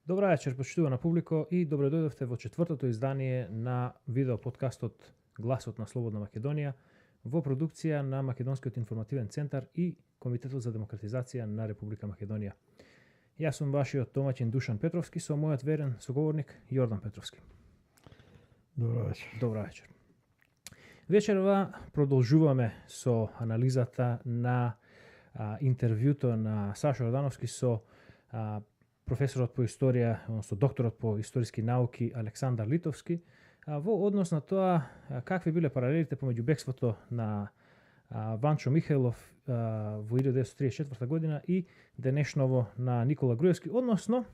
Добра вечер, почитувана публико, и добре дојдовте во четвртото издание на видео подкастот Гласот на Слободна Македонија во продукција на Македонскиот информативен центар и Комитетот за демократизација на Република Македонија. Јас сум вашиот домаќин Душан Петровски со мојот верен соговорник Јордан Петровски. Добра вечер. Добра вечер. Вечерва продолжуваме со анализата на интервјуто на Сашо Јордановски со професорот по историја, односно докторот по историски науки Александар Литовски, во однос на тоа какви биле паралелите помеѓу бегството на Ванчо Михајлов во 1934 година и денешново на Никола Груевски, односно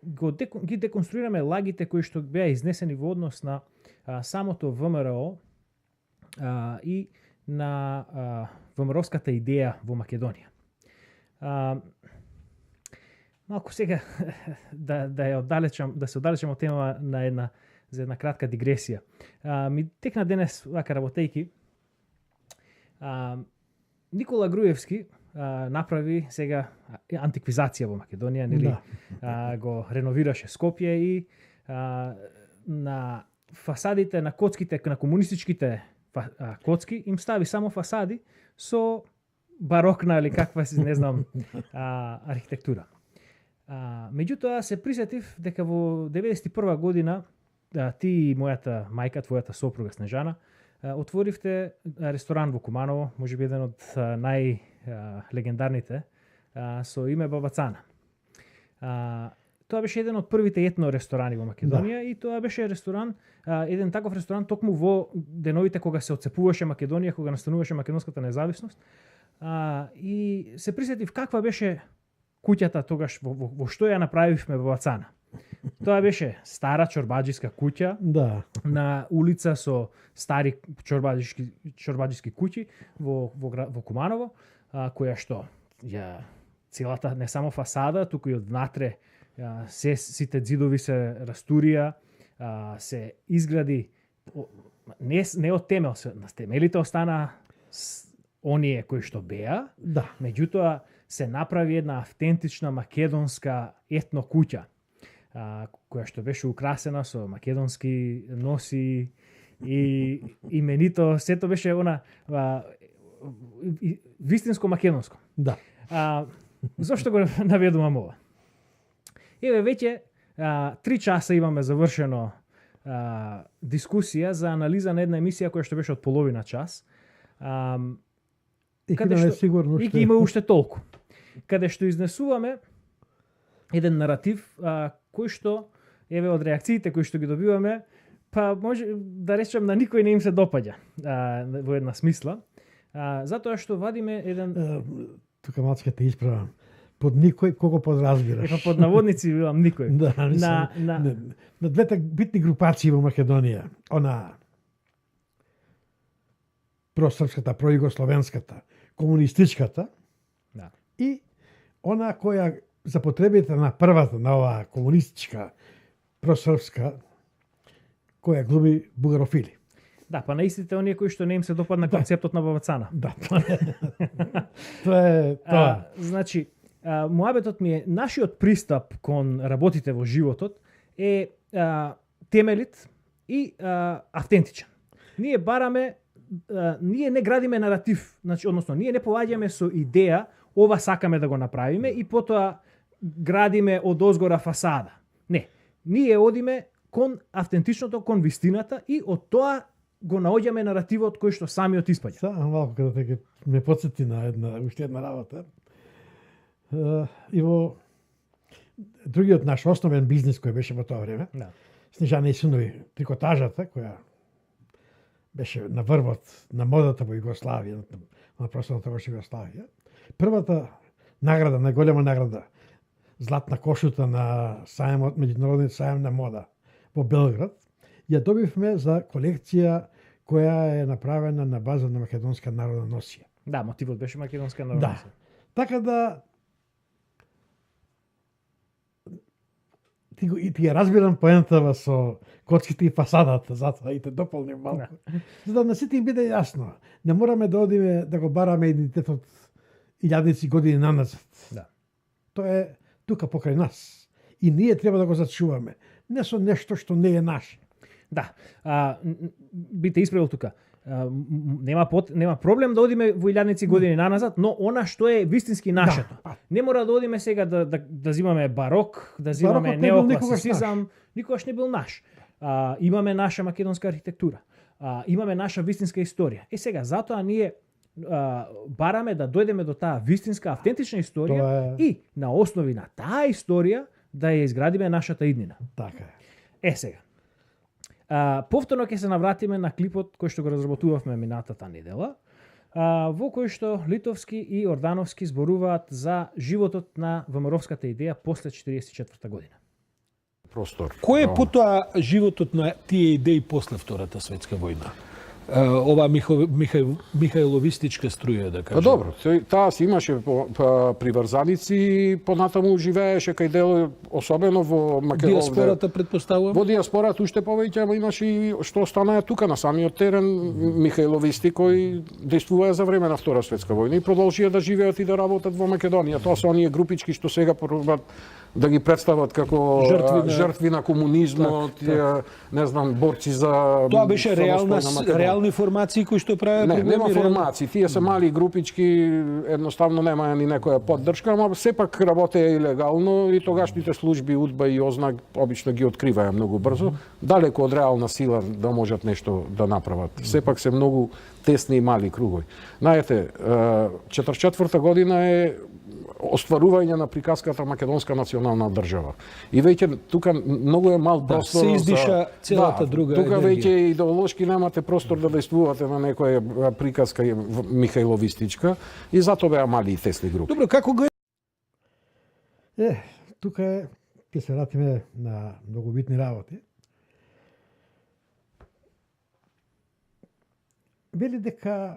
ги деконструираме лагите кои што беа изнесени во однос на самото ВМРО и на ВМРО-ската идеја во Македонија. Малку сега да се оддалечам од тема за една кратка дигресија. Ми текна денес вака работејки. Никола Груевски направи сега антиквизација во Македонија, нели? Да. Го реновираше Скопје и на фасадите на коцките, на комунистичките коцки им стави само фасади со барокна или каква си, не знам, архитектура. Меѓутоа се присетив дека во 91 година ти и мојата мајка, твојата сопруга Снежана, отворивте ресторан во Куманово, можеби еден од најлегендарните, со име Баба Цана. Тоа беше еден од првите етно ресторани во Македонија, и тоа беше ресторан, еден таков ресторан токму во деновите кога се отцепуваше Македонија, кога настануваше македонската независност. И се присетив каква беше куќата тогаш, во што ја направивме Баба Цана. Тоа беше стара чорбаџиска куќа, да, на улица со стари чорбаџиски куќи во Куманово, која што ја целата, не само фасада, туку и однатре сите ѕидови се растурија, се изгради не од темел, на темелите остана оние кои што беа, да. Меѓутоа се направи една автентична македонска етно куќа, која што беше украсена со македонски носи и именито, сето беше она вистинско македонско. Да. Зошто го наведувам ова? Еве веќе 3 часа имаме завршено дискусија за анализа на една емисија која што беше од половина час. И има уште толку. Каде што изнесуваме еден наратив кој што, еве од реакциите кои што ги добиваме, па може да речем на никој не им се допаѓа во една смисла, затоа што вадиме еден... Тука малку те исправам. Под никој, кого подразбираш? Под наводници билам никој. Да, на двете битни групации во Македонија, она просрпската, пројугословенската, комунистичката, да, и она која за потребите на првата, на оваа комунистичка, просрпска, која глуми бугарофили. Да, па на истите оние кои што не им се допадна концептот на Баба Цана. Да, тоа е тоа. Значи, муабетот ми е, нашиот пристап кон работите во животот е темелит и автентичен. Ние бараме, ние не градиме наратив, значи, односно, ние не поваѓаме со идеја, ова сакаме да го направиме и потоа градиме од озгора фасада. Не, ние одиме кон автентичното, кон вистината и од тоа го наоѓаме наративот кој што самиот испаѓа. Само малку кога те ме потсети на уште една работа. И во другиот наш основен бизнис кој беше во тоа време, да. Снежана и синови, трикотажата, која беше на врвот на модата во Југославија, на просторната во Југославија. Првата награда, најголема награда, златна кошута на сајмот, меѓународниот сајм на мода во Белград, ја добивме за колекција која е направена на база на македонска народна носија. Да, мотивот беше македонска народна носија. Да. Така да ти ја разбирам поентава со коцките и фасадата, затоа и те дополним малку. Да. За да на сите им биде јасно. Не мораме да одиме да го бараме идентитетот илјадници години наназад. Да. Тоа е тука покрај нас. И ние треба да го зачуваме. Не со нешто што не е наше. Да. Бите исправил тука. Нема проблем да одиме во илјадници години наназад, но она што е вистински нашето. Да. Не мора да одиме сега да зимаме барок, да зимаме неокласицизам, никогаш не бил наш. Имаме наша македонска архитектура. Имаме наша вистинска историја. Сега, затоа ние бараме да дојдеме до таа вистинска, автентична историја и на основи на таа историја да ја изградиме нашата иднина. Така е. Сега. Повторно ќе се навратиме на клипот кој што го разработувавме минатата недела, во кој што Литовски и Ордановски зборуваат за животот на ВМРО-вската идеја после 1944 година. Простор. Кој е потоа животот на тие идеи после Втората светска војна? Ова Михајловистичка струја, да кажем. Добро, таа си имаше приврзаници, понатаму живееше кај дел, особено во Македонија. Диаспората, предпоставувам? Во диаспората уште повеќе, ама имаше и што останаа тука на самиот терен Михајловисти кои действуваа за време на Втора светска војна и продолжија да живеат и да работат во Македонија. Тоа се оние групички што сега пробат да ги представат како жртви на комунизмот, не знам, борци за тоа беше реални формации кои што правеа проблеми. Не, нема формации, тие се мали групички, едноставно немаја ни некоја поддршка, ама сепак работеа илегално и тогашните служби УДБА и ОЗНА обично ги откриваја многу брзо, далеку од реална сила да можат нешто да направат. Сепак се многу тесни и мали кругови. Знаете, 44-та година е остварување на приказката македонска национална држава. И веќе тука многу е мал простор. Да, се издиша целата друга тука енергија. Веќе идеолошки немате простор да действувате на некоја приказка Михајловистичка и затоа беа мали и тесни групи. Добро, како го Тука ќе се вратиме на многу битни работи. Вели дека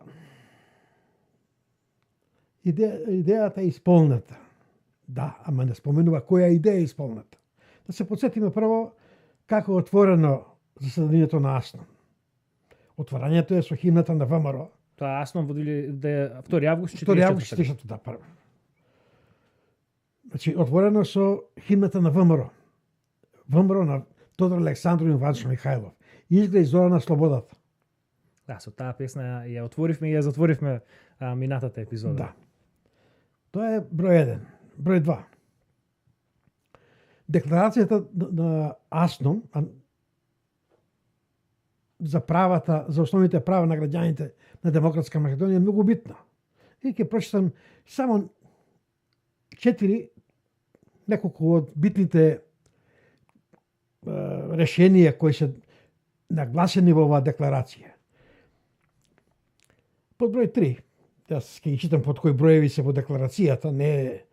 идејата е исполната. Да, ама не споменува која идеја е исполната. Да се подсетиме прво како отворено заседанието на АСНОМ. Отворањето е со химната на ВМРО. Тоа АСНОМ во 2 август 2 август 40, да, прво. Значи, отворено со химната на ВМРО. ВМРО на Тодор Александров и Ванчо Михајлов. Изглед и зора на слободата. Да, со таа песна ја отворивме и ја затворивме минатата епизода. Да. Тоа е број 1. Број 2. Декларацијата на АСНОМ за правата, за основните права на граѓаните на Демократска Македонија е многу битна. И ќе прочитам само 4 неколку од битните решенија кои се нагласени во оваа декларација. Под број 3, јас ќе ги читам под кои броеви се во декларацијата, не е...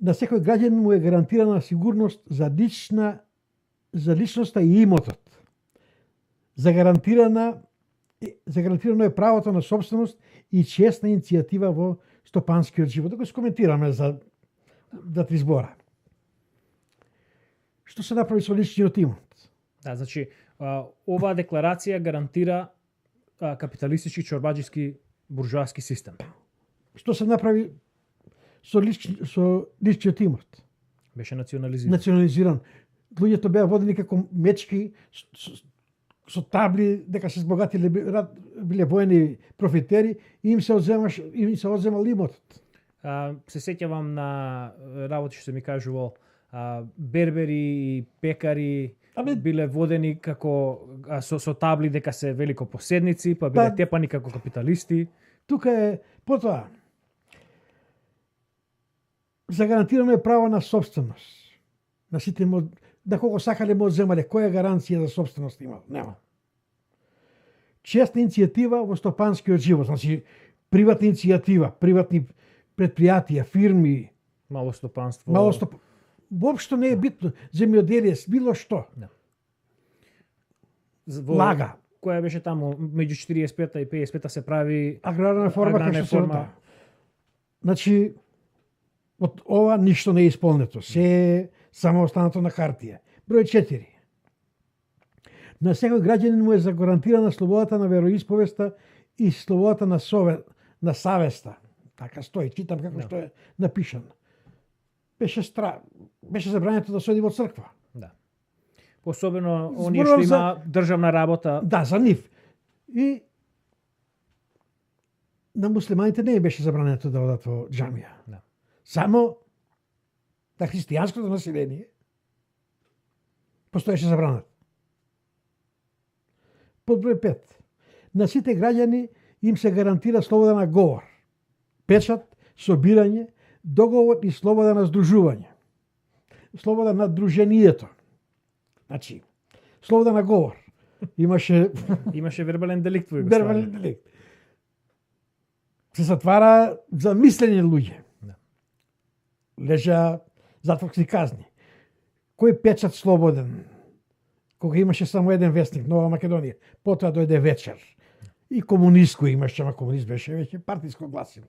На секој граѓанин му е гарантирана сигурност за личноста и имотот. Загарантирано е правото на собственост и честна иницијатива во стопанскиот живот. Да го скоментираме за 2-3 збора. Што се направи со личниот имот? Да, значи, оваа декларација гарантира капиталистички, чорбаџиски, буржоаски систем. Што се направи со личниот имот? Беше национализиран. Национализиран. Луѓето беа водени како мечки со табли дека се збогатиле, биле воени профитери и им се одземал имотот. Се сеќавам на работи што се ми кажувал, бербери и пекари биле водени како со табли дека се великопоседници, па биле тепани како капиталисти. Тука е потоа загарантирано е право на собственост. На сите на кого сакале му одземале, која гаранција за собственост има? Нема. Честна иницијатива во стопанскиот живот, значи приватна иницијатива, приватни предпријатија, фирми, мало стопанство. Воопшто не е битно. Земјоделие, било што. Да. Лага. Која беше таму меѓу 45-та и 55-та се прави аграрна реформа. Значи, од ова ништо не е исполнето. Се е само останато на хартија. Број 4. На секој граѓанин му е загарантирана слободата на вероисповеста и слободата на савеста. Така стои, читам како што е напишано. беше забрането да се оди во црква. Да. Особено оние што има државна работа. Да, за нив. И на муслиманите не беше забрането да одат во џамија. Да. Само на христијанското население постоеше забрана. Под број 5. На сите граѓани им се гарантира слобода на говор, печат, собирање, договор и слобода на здружување. Слобода на дружението. Значи, слобода на говор. Имаше вербален деликт во Југославија. вербален деликт. Се затвара за мислени луѓе. Да. Лежа затворски казни. Кој печат слободен? Кога имаше само еден вестник, Нова Македонија. Потоа дојде Вечер. И комунистко имаше, ама комунист беше веќе партиско гласило.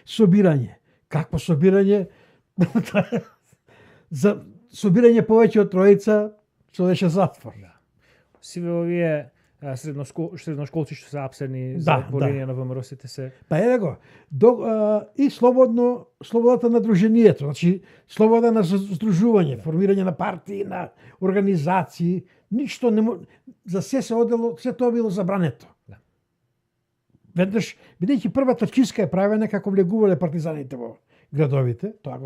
Собирање. Какво собирање? За собирање повеќе од тројца се одеше затвор. Да. Сиве овие средношколци што се апсени за по линија на ВМРО-сите се. Па еве го. И слободата на дружението, значи слобода на здружување, формирање на партии, на организации, ништо не за се одело, се тоа било забрането. Да. Веднаш, бидејќи првата чистка е правена како влегувале партизаните во градовите, тоа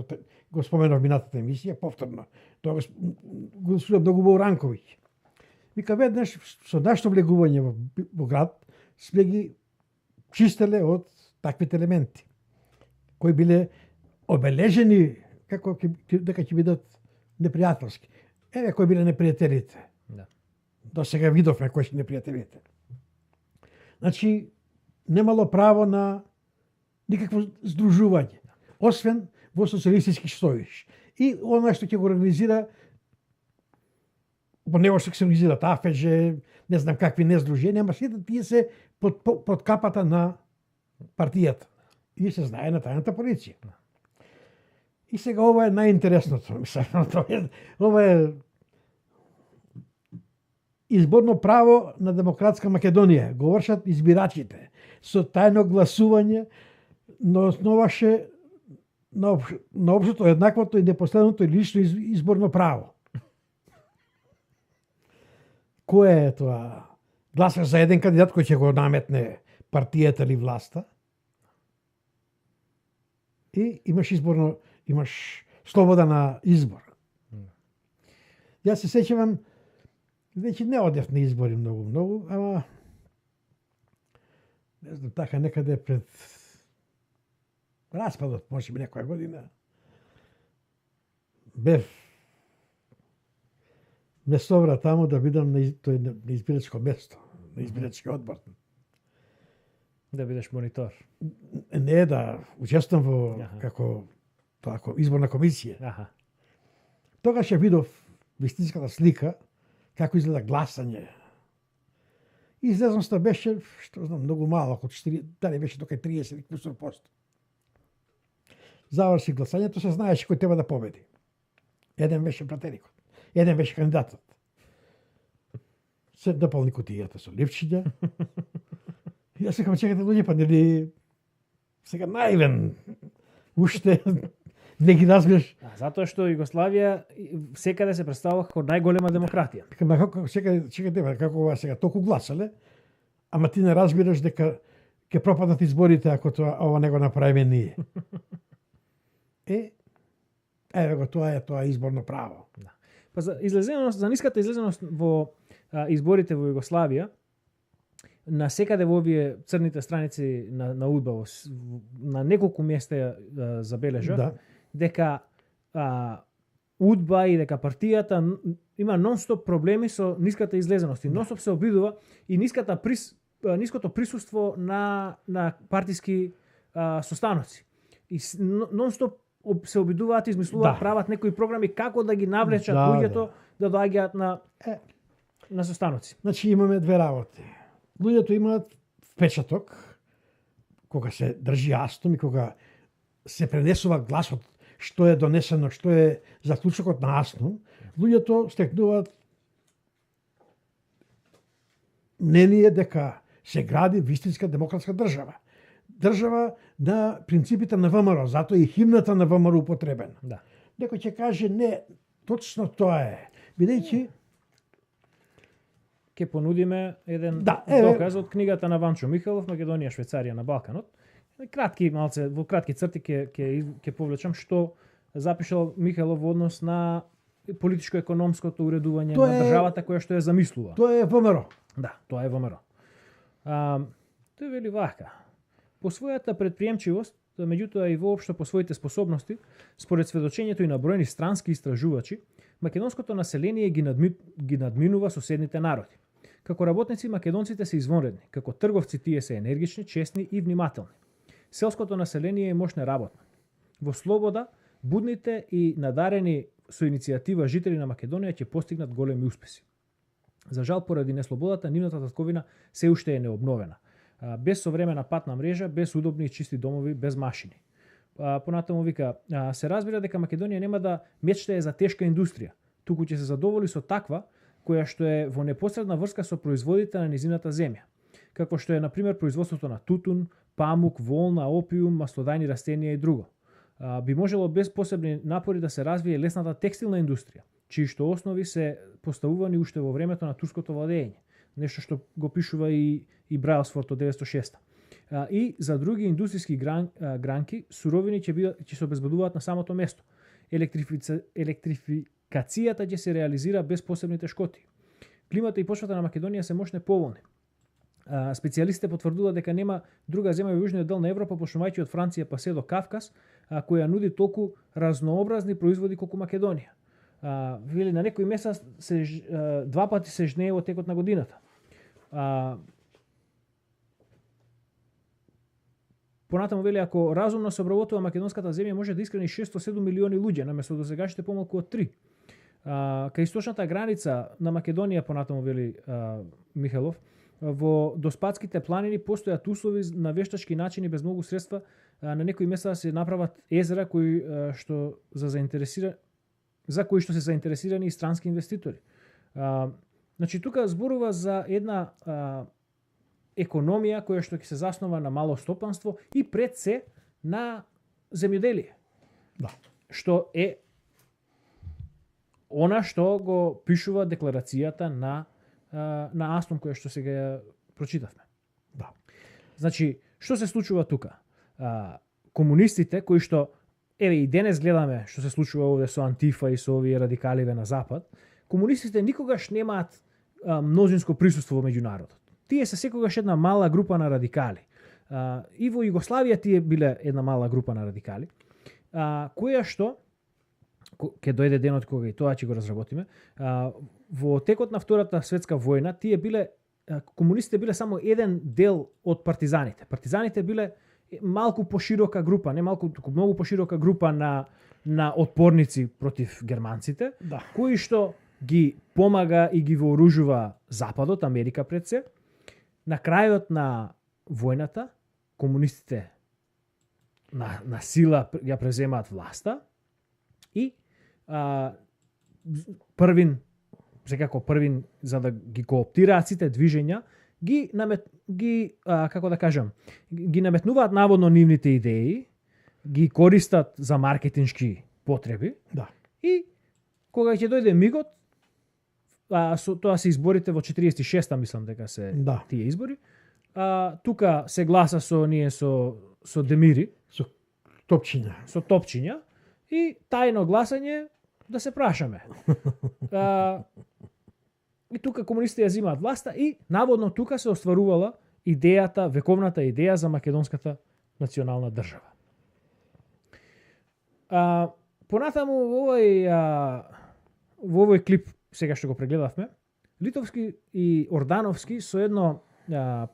го споменав минатата емисија, повторно. Тоа го слушав многу во Уранковиќ. Вика, веднаш со нашето влегување во град сме ги чистеле од таквите елементи, кои биле обележени како дека ќе бидат непријателски. Еве кои биле непријателите. Да. До сега видовме кои се непријателите. Значи, немало право на никакво здружување, освен во социјалистички сојуз. И она што ќе го организира, по него што се организира АФЖ, не знам какви нездруженија, ама сите тие се под капата на партијата. И се знае на тајната полиција. И сега ова е најинтересното. Ова е изборно право на Демократска Македонија. Го вршат избирачите со тајно гласување, но основаше на општото, еднаквото и непоследното и лично изборно право. Кој е тоа? Гласаш за еден кандидат кој ќе го наметне партијата или власта и имаш слобода на избор. Јас се сеќавам, веќе не одев на избори многу, ама не знам, така некаде пред распадот, може би некоја година, бев ме собра таму да бидам на избирачко место, на избирачки одбор. Да бидеш монитор. Не, да учествам во како изборна комисија. Аха. Тогаш ја видов вистинската слика, како изгледа гласање. И излезноста беше, што знам, многу малко, дали беше тока 30%. Заврши гласањето, се знаеше кој треба да победи. Еден беше пратеникот. Еден беше кандидатот. Се наполни кутијата со ливчиња. Јас се чекате луѓе, па нели сега наивен уште не ги разбираш. Затоа што Југославија секаде се представува како најголема демократија. Чекате, како ова сега толку гласале, ама ти не разбираш дека ќе пропаднат изборите ако ова не го направиме ние. Еве го, тоа е изборно право. Да. Па за ниската излезеност во изборите во Југославија, на секаде во овие црните страници на УДБА, на неколку места ја забележав, дека УДБА и дека партијата има нон-стоп проблеми со ниската излезеност и нон-стоп се обидува и ниското присуство на партиски состаноци. И нон-стоп се обидуваат, измислуваат, прават некои програми како да ги навлечат луѓето да доаѓаат на состаноци. Значи имаме две работи. Луѓето имаат впечаток кога се држи астом и кога се пренесува гласот што е донесено, што е заклучокот на астом, луѓето стекнуваат мнение дека се гради вистинска демократска држава. Држава на принципите на ВМРО, затоа и химната на ВМРО употребена. Да. Некој ќе каже не, точно тоа е. Бидејќи Ке понудиме еден Да, доказ од книгата на Ванчо Михайлов Македонија, Швајцарија на Балканот. Кратки малце во кратки црти ќе повлечам што запишал Михайлов во однос на политичко-економското уредување на државата која што ја замислува. Тоа е ВМРО. Да, тоа е ВМРО. Тој вели вака. По својата предприемчивост, меѓутоа и воопшто по своите способности, според сведочењето и на бројни странски истражувачи, македонското население ги надминува соседните народи. Како работници македонците се извонредни, како трговци тие се енергични, честни и внимателни. Селското население е мощно работно. Во слобода, будните и надарени со иницијатива жители на Македонија ќе постигнат големи успеси. За жал, поради неслободата, нивната татковина се уште е необновена. Без современа патна мрежа, без удобни и чисти домови, без машини. Понатаму вика, се разбира дека Македонија нема да мечтае за тешка индустрија, туку ќе се задоволи со таква која што е во непосредна врска со производите на низината земја, како што е на пример производството на тутун, памук, волна, опиум, маслодајни растенија и друго. Би можело без посебни напори да се развие лесната текстилна индустрија, чии што основи се поставувани уште во времето на турското владење, нешто што го пишува и Браилсфорд од 906. И за други индустријски гранки, суровини ќе се обезбедуваат на самото место. Електрификацијата ќе се реализира без посебни тешкоти. Климата и почвата на Македонија се мощно поволни. Специјалистите потврдуваат дека нема друга земја во јужниот дел на Европа, почнувајќи од Франција па се до Кавказ, која нуди толку разнообразни производи колку Македонија. Вели на некои места два пати се жнее во текот на годината. Понатаму вели, ако разумно се обработува македонската земја, може да искрени 607 милиони луѓе, наместо досегашните помалку од 3. Кај источната граница на Македонија, понатаму вели Михайлов, во Доспатските планини постојат услови на вештачки начини без многу средства, на некои места се направат езера за кои што се заинтересирани и странски инвеститори. Значи тука зборува за една економија која што ќе се заснова на мало стопанство и пред се на земјоделие. Да. Што е она што го пишува декларацијата на Астон која што сега ја прочитавме. Да. Значи, што се случува тука? Комунистите кои што и денес гледаме што се случува овде со Антифа и со овие радикаливе на запад, комунистите никогаш немаат мнозинско присуство во меѓународот. Тие се секогаш една мала група на радикали. И во Југославија тие биле една мала група на радикали, која што ќе дојде денот кога и тоа ќе го разработиме. Во текот на Втората светска војна комунистите биле само еден дел од партизаните. Партизаните биле малку поширока група, не малку, туку многу поширока група на отпорници против германците, да, кои што ги помага и ги вооружува Западот, Америка пред се. На крајот на војната, комунистите на сила ја преземаат власта и првин за да ги кооптираат сите движења, ги наметнуваат наводно нивните идеи, ги користат за маркетиншки потреби. Да. И кога ќе дојде мигот, тоа се изборите во 46-та, мислам дека се тие избори. Тука се гласа со Демири, со топчиња и тајно гласање да се прашаме. И тука комунистите ја земаат власта и наводно тука се остварувала вековната идеја за македонската национална држава. Понатаму во овој клип сега што го прегледавме, Литовски и Ордановски со едно со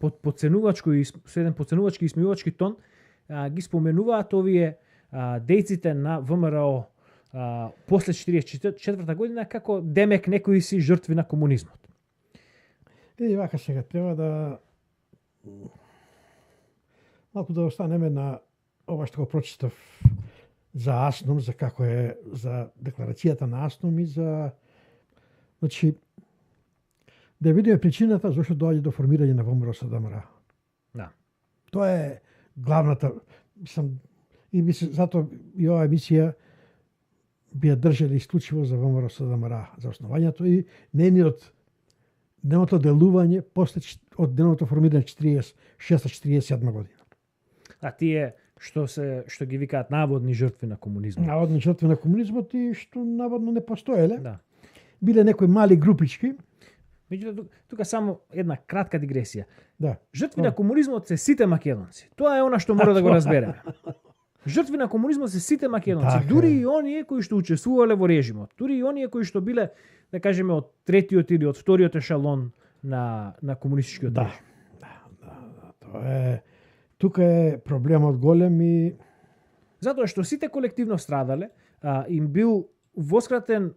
еден подценувачки и смивачки тон ги споменуваат овие дејците на ВМРО после 44 година како демек некои си жртви на комунизмот. И вака сега треба да малку да останеме на ова што го прочитав за Аснум, за како е за декларацијата на Аснум и за да видиме причината зашто доаѓа до формирање на ВМРО СДМР. Да. Тоа е главната, затоа и оваа емисија би ја држали исклучиво за ВМРО СДМР за основањето и неното делување после од деното формирање 46-47 година. А тие што ги викаат наводни жртви на комунизмот. Наводни жртви на комунизмот и што наводно не постоеле. Да. Биле некои мали групички. Меѓутоа, тука само една кратка дигресија. Да. Жртви на комунизмот се сите македонци. Тоа е она што мора да го разбереме. Жртви на комунизмот се сите македонци, Така. дури и оние кои што учествувале во режимот, дури и оние кои што биле, да кажеме, од третиот или од вториот ешалон на комунистичкиот Да. режим. Тоа е тука е проблемот голем и Затоа што сите колективно страдале, им бил воскратен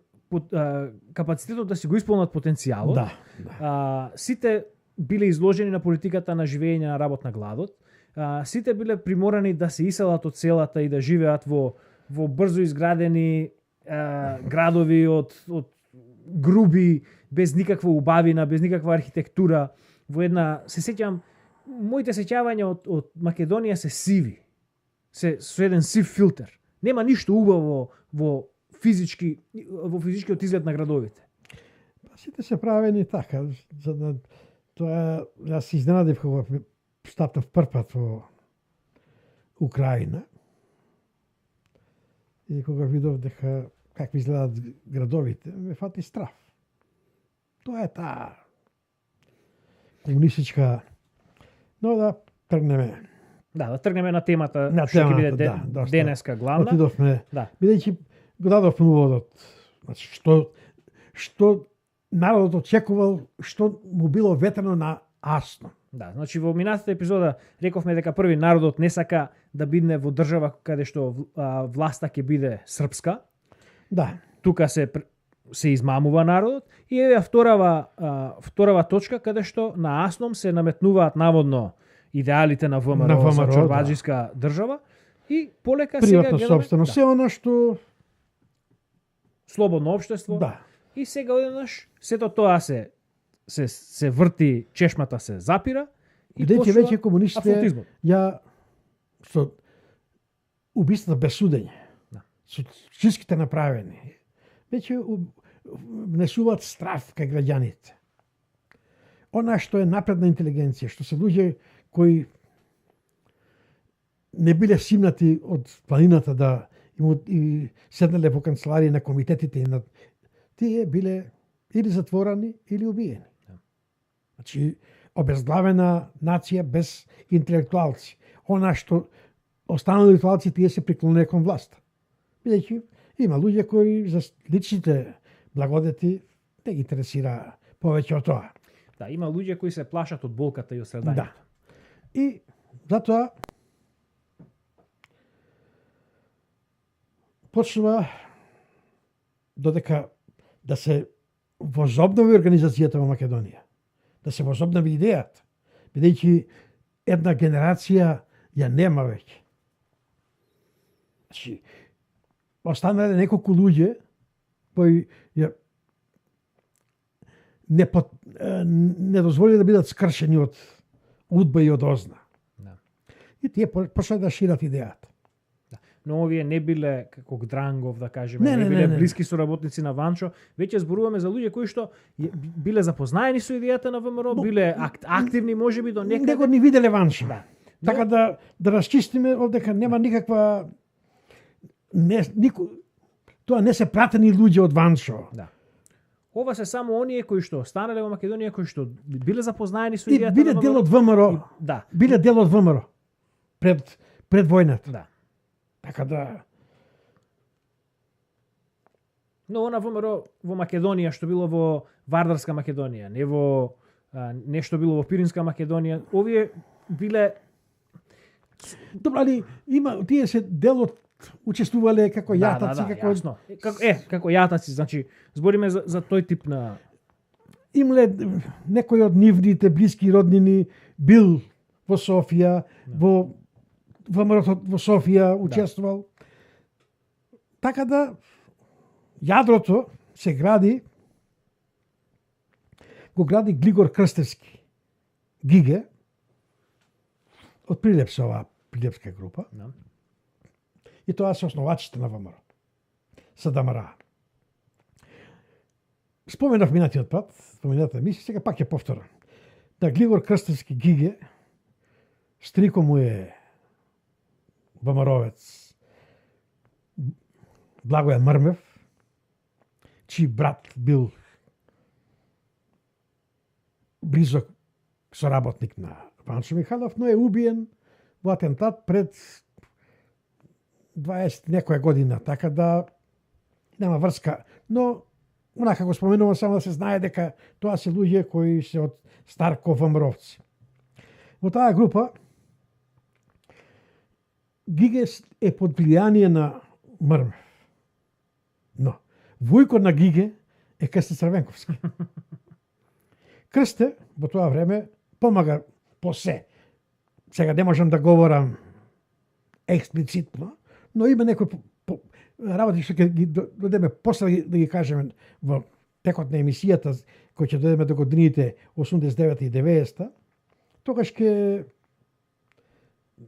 капацитетот да си го исполнат потенцијалот. да. Сите биле изложени на политиката на живење на работна гладот. Сите биле приморани да се иселат од селата и да живеат во брзо изградени градови од груби, без никаква убавина, без никаква архитектура. Во една, се сеќам, моите сеќавања од Македонија се сиви. Со еден сив филтер. Нема ништо убаво во физичкиот изглед на градовите. Сите се правени така, за да тоа јас се изненадив кога стапнав првпат во Украина. И кога видов дека какви изгледат градовите, ме фати страв. Тоа е таа комунистичка. Но да тргнеме. Да тргнеме на темата На што ќе биде темата, доста. денеска главна. Отидовме, Да. бидејќи го дадовме уводот. Значи, што народот очекувал, што му било ветрено на асно. Да, значи во минатата епизода рековме дека први народот не сака да бидне во држава каде што власта ќе биде српска. Да. Тука се измамува народот и еве вторава точка каде што на Асном се наметнуваат наводно идеалите на ВМРО за чорбаџиска држава и полека сега приватна гледаме собственост, се она што слободно општество. да. И сега одеднаш сето тоа се врти, чешмата се запира и Бидејќи веќе комунистите абсолютизмот. ја со убиствата без судење, Да. со чистките направени, веќе внесуваат страв кај граѓаните. Она што е напредна интелигенција, што се луѓе кои не биле симнати од планината да и седнале во канцеларии на комитетите, тие биле или затворани или убиени. Значи, обезглавена нација без интелектуалци. Она што останали интелектуалци, тие се приклонеа кон власта. Бидејќи има луѓе кои за личните благодети не ги интересира повеќе од тоа. Да, има луѓе кои се плашат од болката и од страдањето. Да. И затоа почнува додека да се возобнови организацијата во Македонија, да се возобнови идејата, бидејќи една генерација ја нема веќе. Значи, останале неколку луѓе кои ја не дозволи да бидат скршени од удба и од озна. Да. И тие почнаа да шират идејата. Но овие не биле како Дрангов, да кажеме, не биле блиски соработници на Ванчо, веќе зборуваме за луѓе кои што биле запознаени со идејата на ВМРО, биле активни можеби до некаде. Не го ни виделе Ванчо. Да. Така да расчистиме овдека нема никаква тоа не се пратени луѓе од Ванчо. Да. Ова се само оние кои што останале во Македонија, кои што биле запознаени со И идејата биле на дел ВМРО. од ВМРО. Да. Биле дел од ВМРО пред војната. Да. Така да Но она ВМРО во Македонија што било во Вардарска Македонија, не во нешто било во Пиринска Македонија, овие биле добро, али има тие се дел од учествувале како јатаци, како јасно. Како јатаци, значи збориме за тој тип на имле некој од нивните блиски роднини бил во Софија, во ВМРО во Софија учествувал. Така да јадрото се гради, го гради Глигор Крстевски, Гиге, од Прилепса, оваа Прилепска група. Да. И тоа се основачите на ВМРО. СДМР. Споменав минатиот пат, спомената емисија, сега пак ќе повторам. Да Глигор Крстевски Гиге, стрико му е ВМРО-вец Благојан Мрмев, чиј брат бил близок соработник на Ванчо Михайлов, но е убиен во атентат пред 20 некоја година, така да нема врска, но онака го споменувам само да се знае дека тоа се луѓе кои се од Старко ВМРО-вци. Во таа група Гиге е под влијание на Мрмев. Но војкот на Гиге е Крсте Црвенковски. Крсте во тоа време помага по се. Сега не можам да говорам експлицитно, но има некои работи што ќе ги додеме после да ги кажеме во текот на емисијата кој ќе додеме до годините 89 и 90, тогаш ќе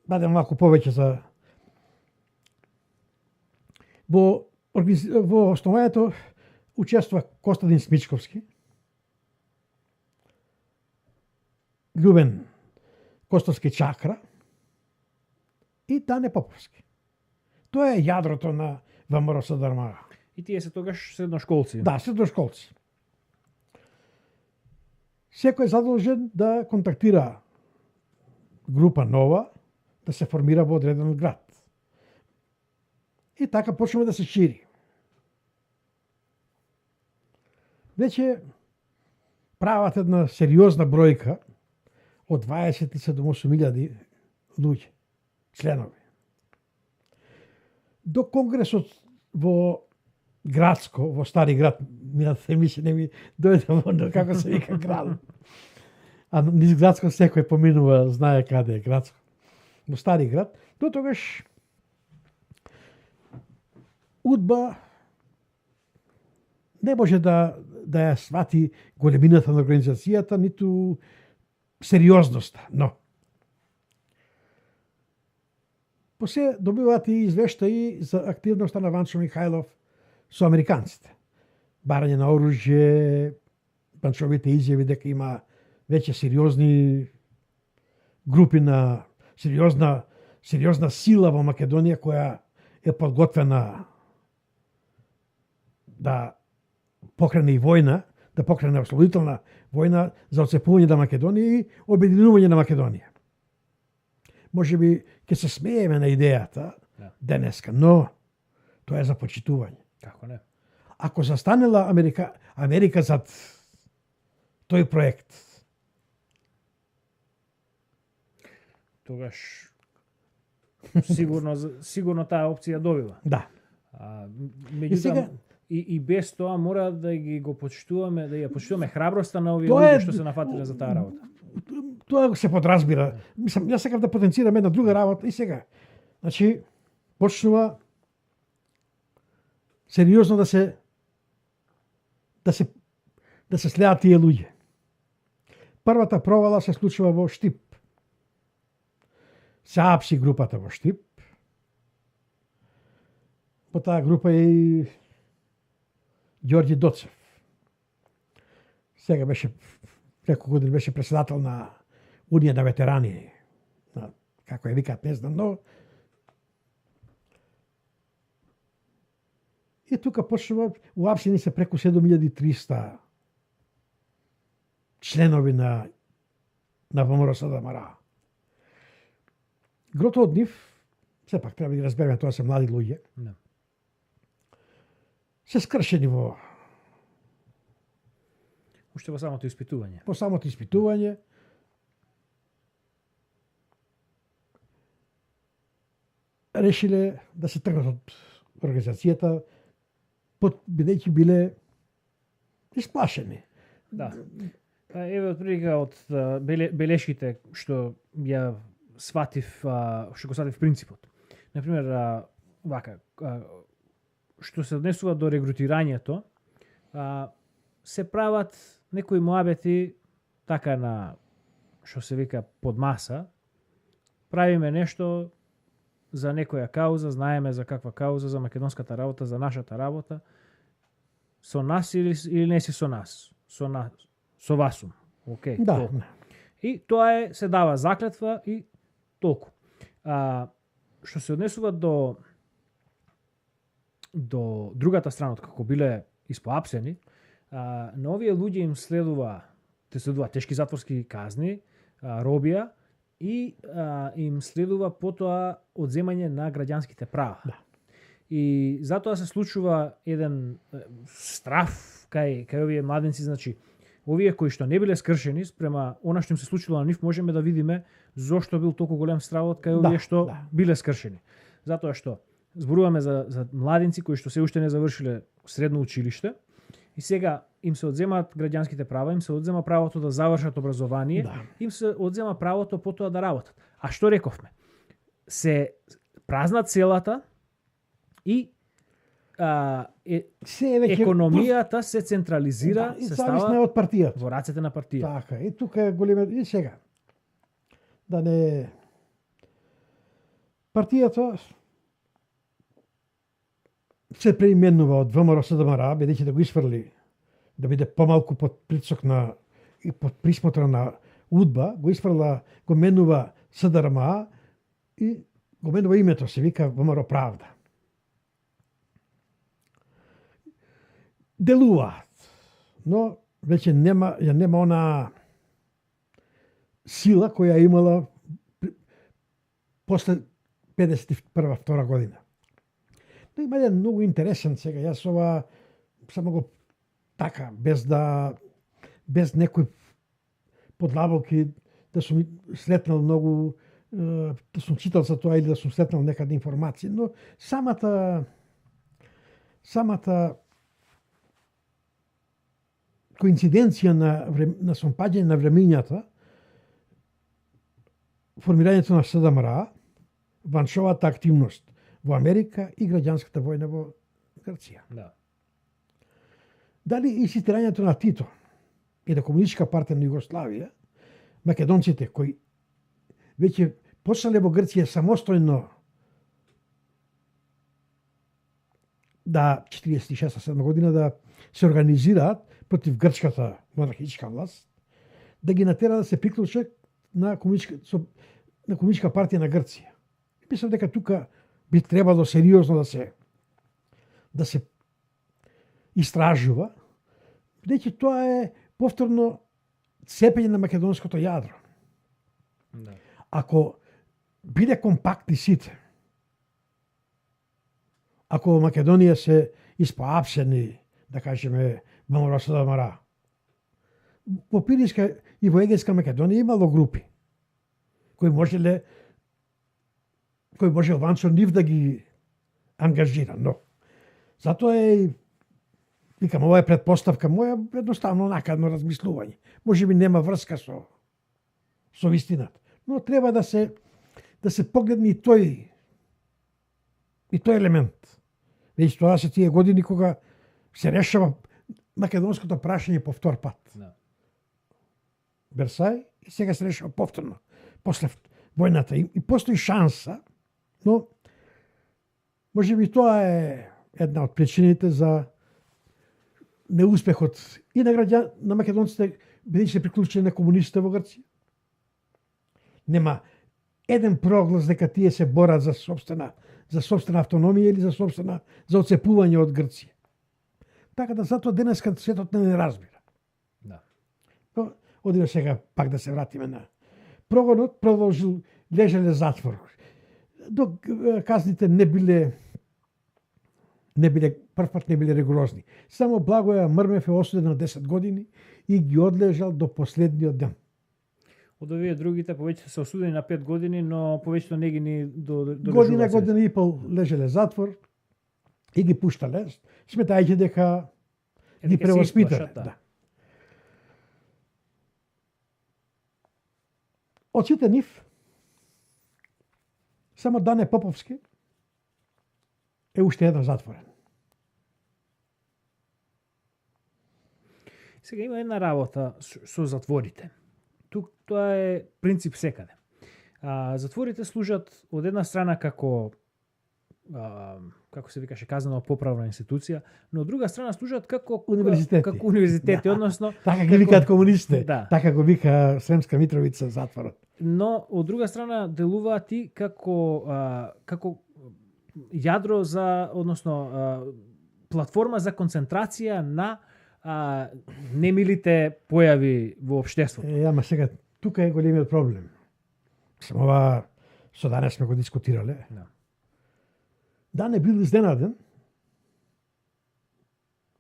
биде малку повеќе за во основањето учествува Костадин Смичковски, Љубен Костовски Чакра и Тане Поповски. Тоа е јадрото на ВМРО СДМР. И тие се тогаш средношколци. Да, средношколци. Секој е задолжен да контактира група нова, да се формира во одреден град. И така почнува да се шири. Веќе прават една сериозна бројка од 27.000 луѓе, членови. До конгресот во Градско, во Стари град, мината емисија не ми дојде во како се вика град. А низ Градско секој поминува, знае каде е Градско. Во Стари град, до тогаш УДБА не може да ја свати големината на организацијата, ниту сериозноста, но после добиваат и извештаи за активноста на Ванчо Михайлов со американците. Барање на оружје, Ванчовите изјави дека има веќе сериозни групи на сериозна сила во Македонија која е подготвена да покрене и војна, да покрене ослободителна војна за отцепување на Македонија и обединување на Македонија. Може би ќе се смееме на идејата денеска, но тоа е за почитување. Како не? Ако застанела Америка зад тој проект, тогаш сигурно таа опција добива. да. Меѓутоа, И сега- и без тоа мора да ги го почитуваме, да ја почитуваме храброста на овие Тоа луѓе е- што се нафатиле за таа работа. Тоа се подразбира. Мислам, јас сакам да потенцирам една друга работа и сега. Значи, почнува сериозно да се следат тие луѓе. Првата провала се случува во Штип. Се апси групата во Штип. По таа група е и Ѓорѓи Доцев. Сега беше, неколку години беше председател на Унија на ветерани. Како ја викаат, не знам, но и тука почнува, уапсени се преку 7300 членови на ВМРО СДМР. Грото од нив, сепак треба да ги разбереме, тоа се млади луѓе, Да. се скршени во Уште во самото испитување. по самото испитување. Решиле да се тргнат од организацијата, бидејќи биле исплашени. Да. Еве отприлика од белешките што ја сватив, што го сватив принципот. Например, вака, што се однесува до регрутирањето, се прават некои моабети така на што се вика под маса, правиме нешто за некоја кауза, знаеме за каква кауза, за македонската работа, за нашата работа, со нас или не си со нас? Со вас сум. Океј, Да. толку. И тоа се дава заклетва и толку. Што се однесува до другата страна, како биле испоапсени, на овие луѓе им следува тешки затворски казни, робија и им следува потоа одземање на граѓанските права. Да. И затоа се случува еден страф кај овие младенци, значи овие кои што не биле скршени спрема она што им се случило на нив, можеме да видиме зошто бил толку голем стравот кај овие што биле скршени. Затоа што зборуваме за младенци кои што се уште не завршиле средно училиште и сега им се одземаат граѓанските права, им се одзема правото да завршат образование, им се одзема правото потоа да работат. А што рековме? Се празна целата и економијата се централизира, се става од партијата. Во рацете на партијата. Така, и тука е голема и сега. Да не партијата се преименува од ВМРО СДМР, бидејќи да го исфрли, да биде помалку под притисок на и под присмотра на УДБА, го исфрла, го менува СДРМА и го менува името, се вика ВМРО Правда. Делуваат, но веќе нема она сила која имала после 51-2 година. Но има еден многу интересен сега, јас ова само го така, без некој подлабоки да сум слетнал многу, да сум читал за тоа или да сум слетнал некаде информации, но самата коинциденција на сомпаѓање на времињата, формирањето на СДМР, ваншовата активност во Америка и граѓанската војна во Грција. Да. Дали и ситирањето на Тито и на Комунистичка партија на Југославија, македонците кои веќе почнале во Грција самостојно да 46-7 година да се организираат против грчката монархичка власт, да ги натера да се приклучат на Комунистичка партија на Грција. Мислам дека тука би требало сериозно да се истражува, бидејќи тоа е повторно цепење на македонското јадро. Да. Ако биде компактни сите, ако во Македонија се испоапсени, да кажеме, ВМРО СДМР, во Пиринска и во Егејска Македонија имало групи кои можеле Ванчо нив да ги ангажира, но затоа е, викам, ова е предпоставка моја, едноставно накадно размислување. Може би нема врска со вистината, но треба да се погледне и тој елемент. Веќе тоа се тие години кога се решава македонското прашање по втор пат. Да. Версај и сега се решава повторно после војната и постои шанса, но може би тоа е една од причините за неуспехот и на македонците бидејќи се приклучени на комунистите во Грција. Нема еден проглас дека тие се борат за собствена автономија или за оцепување од Грција. Така да затоа денеска светот не разбира. Да. Но одиме сега пак да се вратиме на прогонот, продолжил, лежеле затвор. Док казните не биле првпат не биле ригорозни. Само Благоја Мрмев е осуден на 10 години и ги одлежал до последниот ден. Од овие другите повеќе се осудени на 5 години, но повеќето не ги ни до година и пол лежеле затвор и ги пуштале, сметајќи дека ги превоспитале. Да. Од сите нив, само Дане Поповски е уште еден затворен. Сега има една работа со затворите. Тоа е принцип секаде. Затворите служат од една страна како се викаше казано поправна институција, но од друга страна служат како универзитети, односно така ги викаат комунистите. Да. Така го вика Сремска Митровица затворот. Но од друга страна делуваат и како јадро за, односно платформа за концентрација на немилите појави во општеството. Ама сега тука е големиот проблем. Само ова со данес сме го дискутирале. Да. Дане бил изненаден,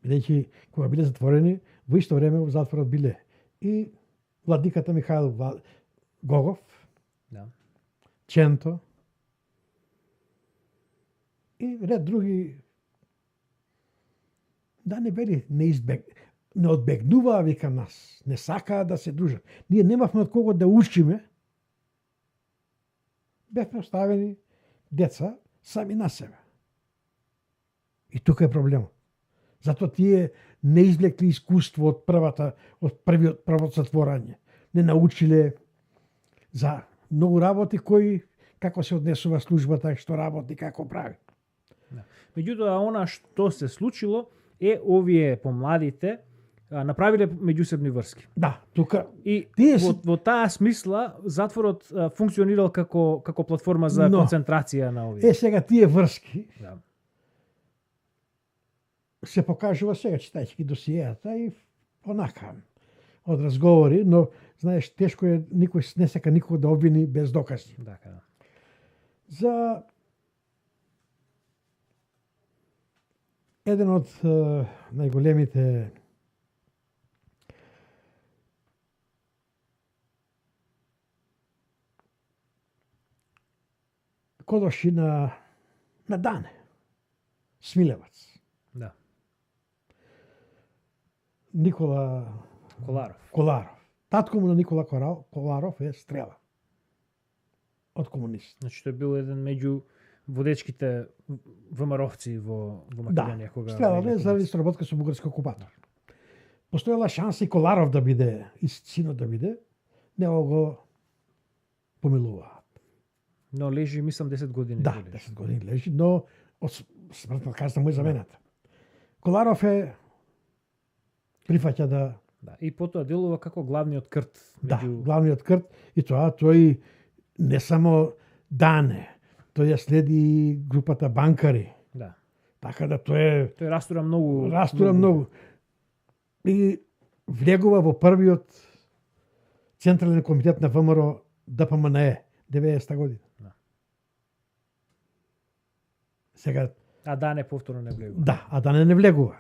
бидејќи кога биле затворени, во исто време во затворот биле и владиката Михаил Гогов, Да. Ченто и ред други. Да не бели не одбегнуваа вика нас, не сакаа да се дружат. Ние немавме од кого да учиме. Бевме оставени деца сами на себе. И тука е проблемот. Затоа тие не извлекли искуство од првото затворање. Не научиле за многу работи кои како се однесува службата, што работи, како прави. Да. Меѓутоа, она што се случило е овие помладите направиле меѓусебни врски. Да, тука И во таа смисла затворот функционирал како платформа за концентрација на овие. сега тие врски Да. се покажува сега читајќи досиеата и онака од разговори, но знаеш тешко е никој не сака никого да обвини без докази. Да. За еден од најголемите кодоши на Дане, Смилевац. Да. Никола Коларов. Татко му на Никола Коларов е Стрела. Од комунист. Значи тој бил еден меѓу водечките ВМРО-вци во Македонија кога Стрела не заради соработка со бугарски окупатор. Постоела шанса и Коларов да биде, и синот да биде, него го помилуваат. Но лежи, мислам, 10 години. Да, 10 години лежи, но од смртна казна му е замената. Коларов прифаќа да... Да, и потоа делува како главниот крт. Да, главниот крт, и тоа тој не само Дане, тој ја следи групата банкари. Да. Така да тој растура многу. И влегува во првиот Централен комитет на ВМРО ДПМНЕ, 90-та година. Да. Сега... А Дане повторно не влегува. Да, а Дане не влегува.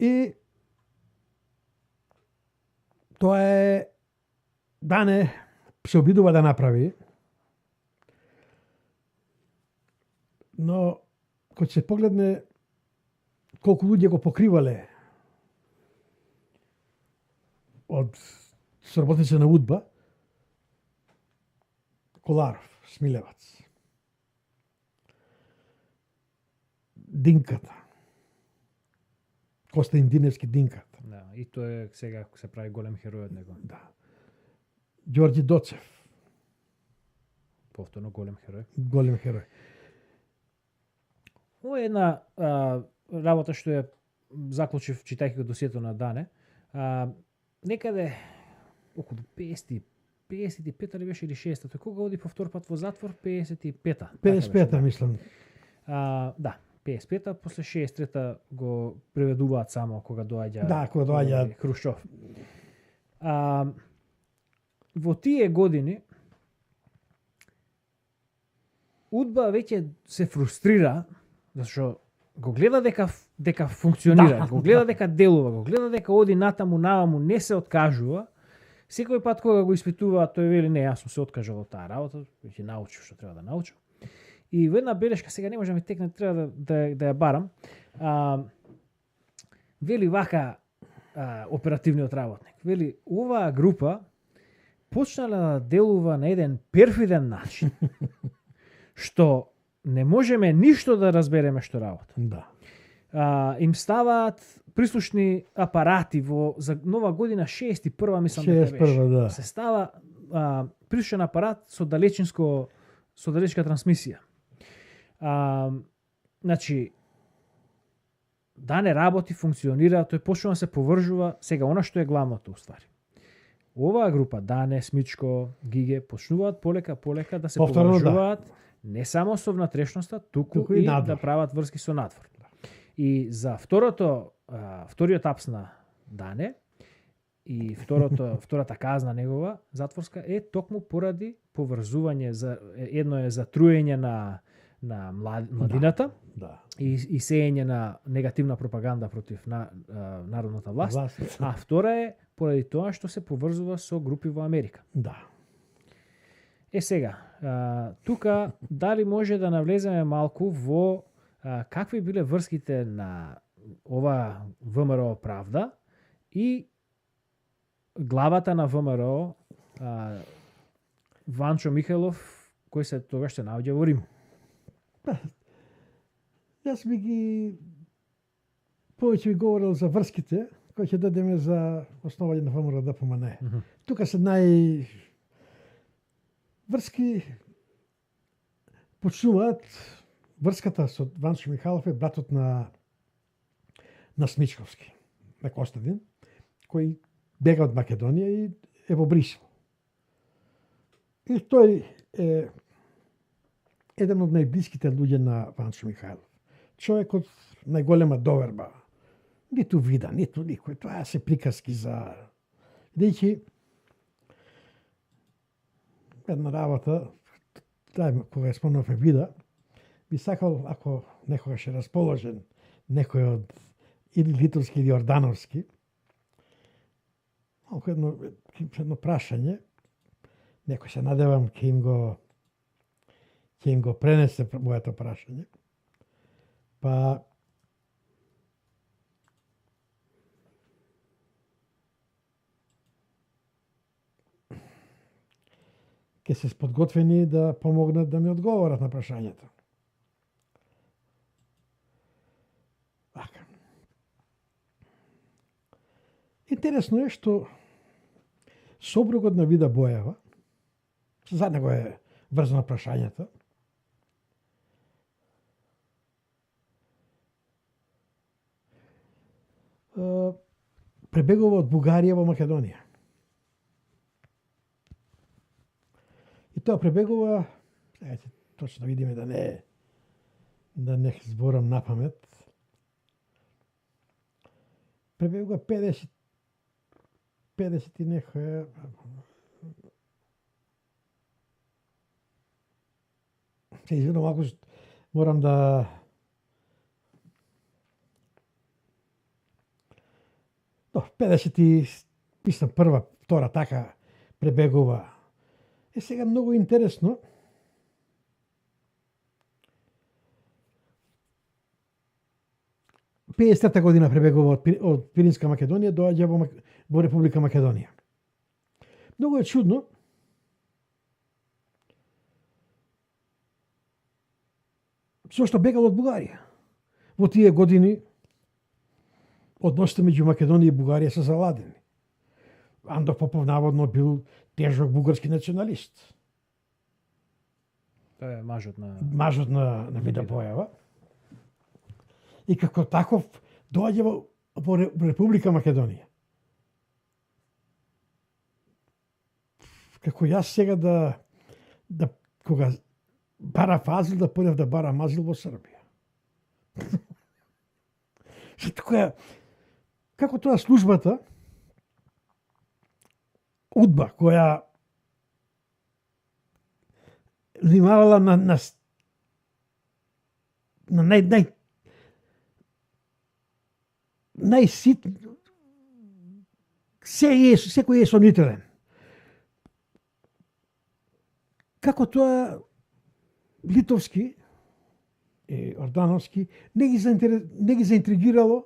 И тоа е Дане се обидува да направи, но кога се погледне колку луѓе го покривале од соработници на УДБА, Коларов, Смилевац, Динката, Коста Индиневски Динката. Да, и тој сега се прави голем херој од него. Да. Ѓорѓи Доцев. Повторно голем херој. Голем херој. Ова е една работа што ја заклучив читајќи го досието на Дане. Некаде околу 55-та ли беше или 6-та? Тој кога оди по втор пат во затвор? 55-та. 55-та, мислам. Да, 55-та, после 63-та го преведуваат само кога доаѓа. Да, кога доаѓа Хрушчов. Во тие години УДБА веќе се фрустрира, зашто го гледа дека функционира, да, го гледа дека делува, го гледа дека оди натаму, наваму, не се откажува. Секој пат кога го испитува, тој вели не, јас сум се откажал од таа работа, веќе научив што треба да научам. И во една белешка, сега не може да ми текне, треба да ја барам. Вели вака оперативниот работник. Вели, оваа група почнала да делува на еден перфиден начин, што не можеме ништо да разбереме што работа. Да. Им ставаат прислушни апарати за Нова година 61-а, мислам дека беше. Да. Се става присушен апарат со далечинска трансмисија. Значи, Дане работи, функционира, тој почнува да се повржува, сега она што е главното уствари. Оваа група, Дане, Смичко, Гиге, почнуваат полека да се повржуваат не само со внатрешноста, туку и да прават врски со надвор. И за вториот апс на Дане и втората казна негова затворска е токму поради поврзување, едно е за труење на младината и сеење на негативна пропаганда против народната власт, а втора е поради тоа што се поврзува со групи во Америка. Да. Сега, тука дали може да навлеземе малку во какви биле врските на ова ВМРО Правда и главата на ВМРО Ванчо Михајлов, кој се тогаш се наоѓа во Рим. Јас повеќе би говорил за врските, кои ќе дадеме за основање на ВМРО ДПМН. Тука се врски почнуваат врската со Ванчо Михајлов е братот на Смичковски, на Костадин, кој бега од Македонија и е во Брисел. И тој е еден од најблиските луѓе на Ванчо Михајлов. Човек од најголема доверба. Ниту вида, ниту никој. Тоа се приказки за... Дејќи една работа, кога ја спомнавме вида, би сакал, ако некогаш е расположен некој од или литовски или ордановски, малко едно прашање, некој се надевам ќе им го пренесе моето прашање. Па ќе се подготвени да помогнат да ми одговорат на прашањето. Интересно е што сопругот на Вида Боева, за него е врзано прашањето, пребегува од Бугарија во Македонија. И тоа пребегува, точно видиме да не зборам напамет, пребегува 50 и некоја се извинувам, ако морам да до 51, втора така пребегува. Е сега многу интересно. Петдесетата година пребегува од Пиринска Македонија, доаѓа во Република Македонија. Многу е чудно. Зошто бегал од Бугарија? Во тие години односите меѓу Македонија и Бугарија се заладени. Андо Попов наводно бил тежок бугарски националист. Тоа е мажот на Вида Боева. И како таков доаѓа во Република Македонија. Како јас сега да кога бара фазил, да појдев да бара мазил во Србија. Како тоа службата УДБА, која внимавала на најсит, секој е сомнителен. Како тоа литовски и ордановски не ги заинтригирало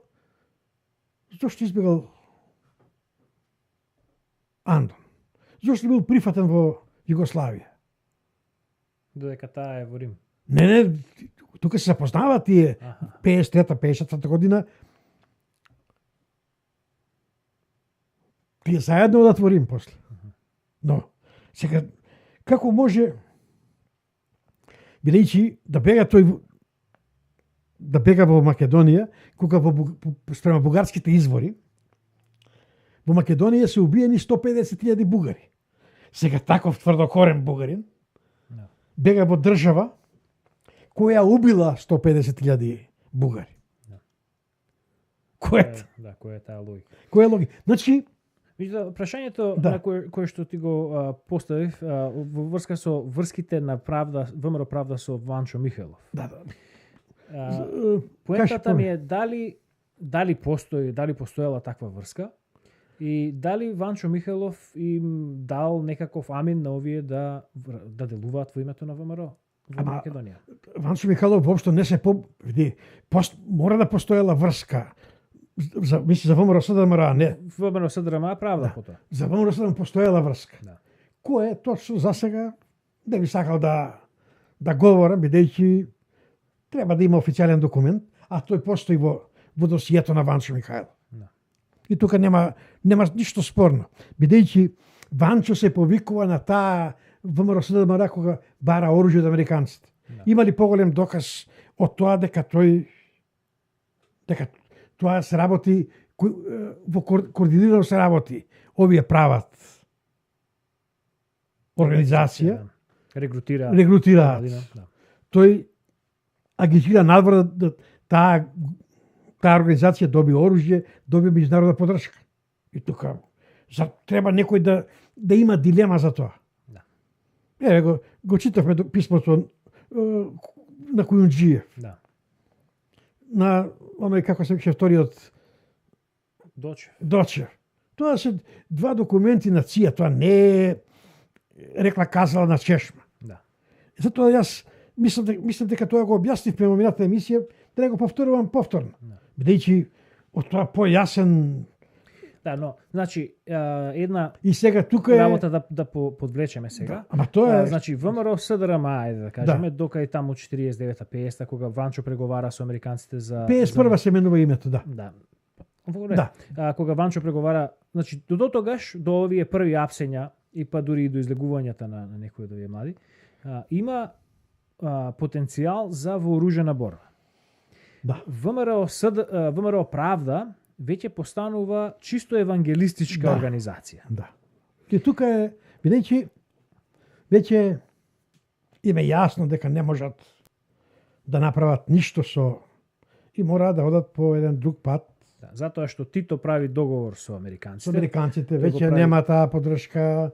зошто избегал Андон. Зошто бил прифатен во Југославија? Додека таа е во Рим. Не, тука се запознава тие 53-54 година. Тие заедно да творим после. Но, Сега, како може, бидејќи да бега во Македонија, кога спрема бугарските извори, во Македонија се убиени 150.000 бугари. Сега таков тврдокорен бугарин бега во држава која убила 150.000 бугари. Која е таа логика? Која е логика? Значи, прашањето на кое што ти го поставив во врска со врските на правда, ВМРО правда со Ванчо Михајлов. Поентата ми е дали постоела таква врска и дали Ванчо Михајлов им дал некаков амин на овие да делуваат во името на ВМРО во Македонија. Ванчо Михајлов воопшто не се мора да постоела врска. За ВМРО СДМР, не. ВМРО СДМР правда по тоа. За ВМРО СДМР постоела врска. Да. Кој точно за сега не би сакал да говорам, бидејќи треба да има официјален документ, а тој постои во досието на Ванчо Михајлов. Да. И тука нема ништо спорно, бидејќи Ванчо се повикува на таа ВМРО СДМР кога бара оружје од американците. Да. Има ли поголем доказ од тоа дека тоа се работи во координирано се работи. Овие прават организација, регрутираат. Да. Тој агитира надвор да таа организација доби оружје, доби меѓународна поддршка. И тука треба некој да има дилема за тоа. Да. Го читавме писмото на Кујунџиев. Да. На оној како се више вториот Дочев. Тоа се два документи на ЦИА, тоа не е рекла казала на чешма. Да. Затоа јас мислам дека тоа го објаснивме во минатата емисија, да го повторувам повторно. Да. Бидејќи од тоа појасен. Да, но значи една и сега тука работа да подвлечеме сега. Да, ама тоа е значи ВМРО СДРМ да кажеме дока и таму 49-та 50-та кога Ванчо преговара со американците за 51-ва се менува името, да. Да. Кога Ванчо преговара, значи до тогаш, до овие први апсења и па дури и до излегувањата на некои од овие млади, има потенцијал за вооружена борба. Да. ВМРО Правда веќе постанува чисто евангелистичка организација. Да. И тука е, бидејќи веќе им е јасно дека не можат да направат ништо и мора да одат по еден друг пат. Да, затоа што Тито прави договор со американците. Со американците веќе нема таа поддршка.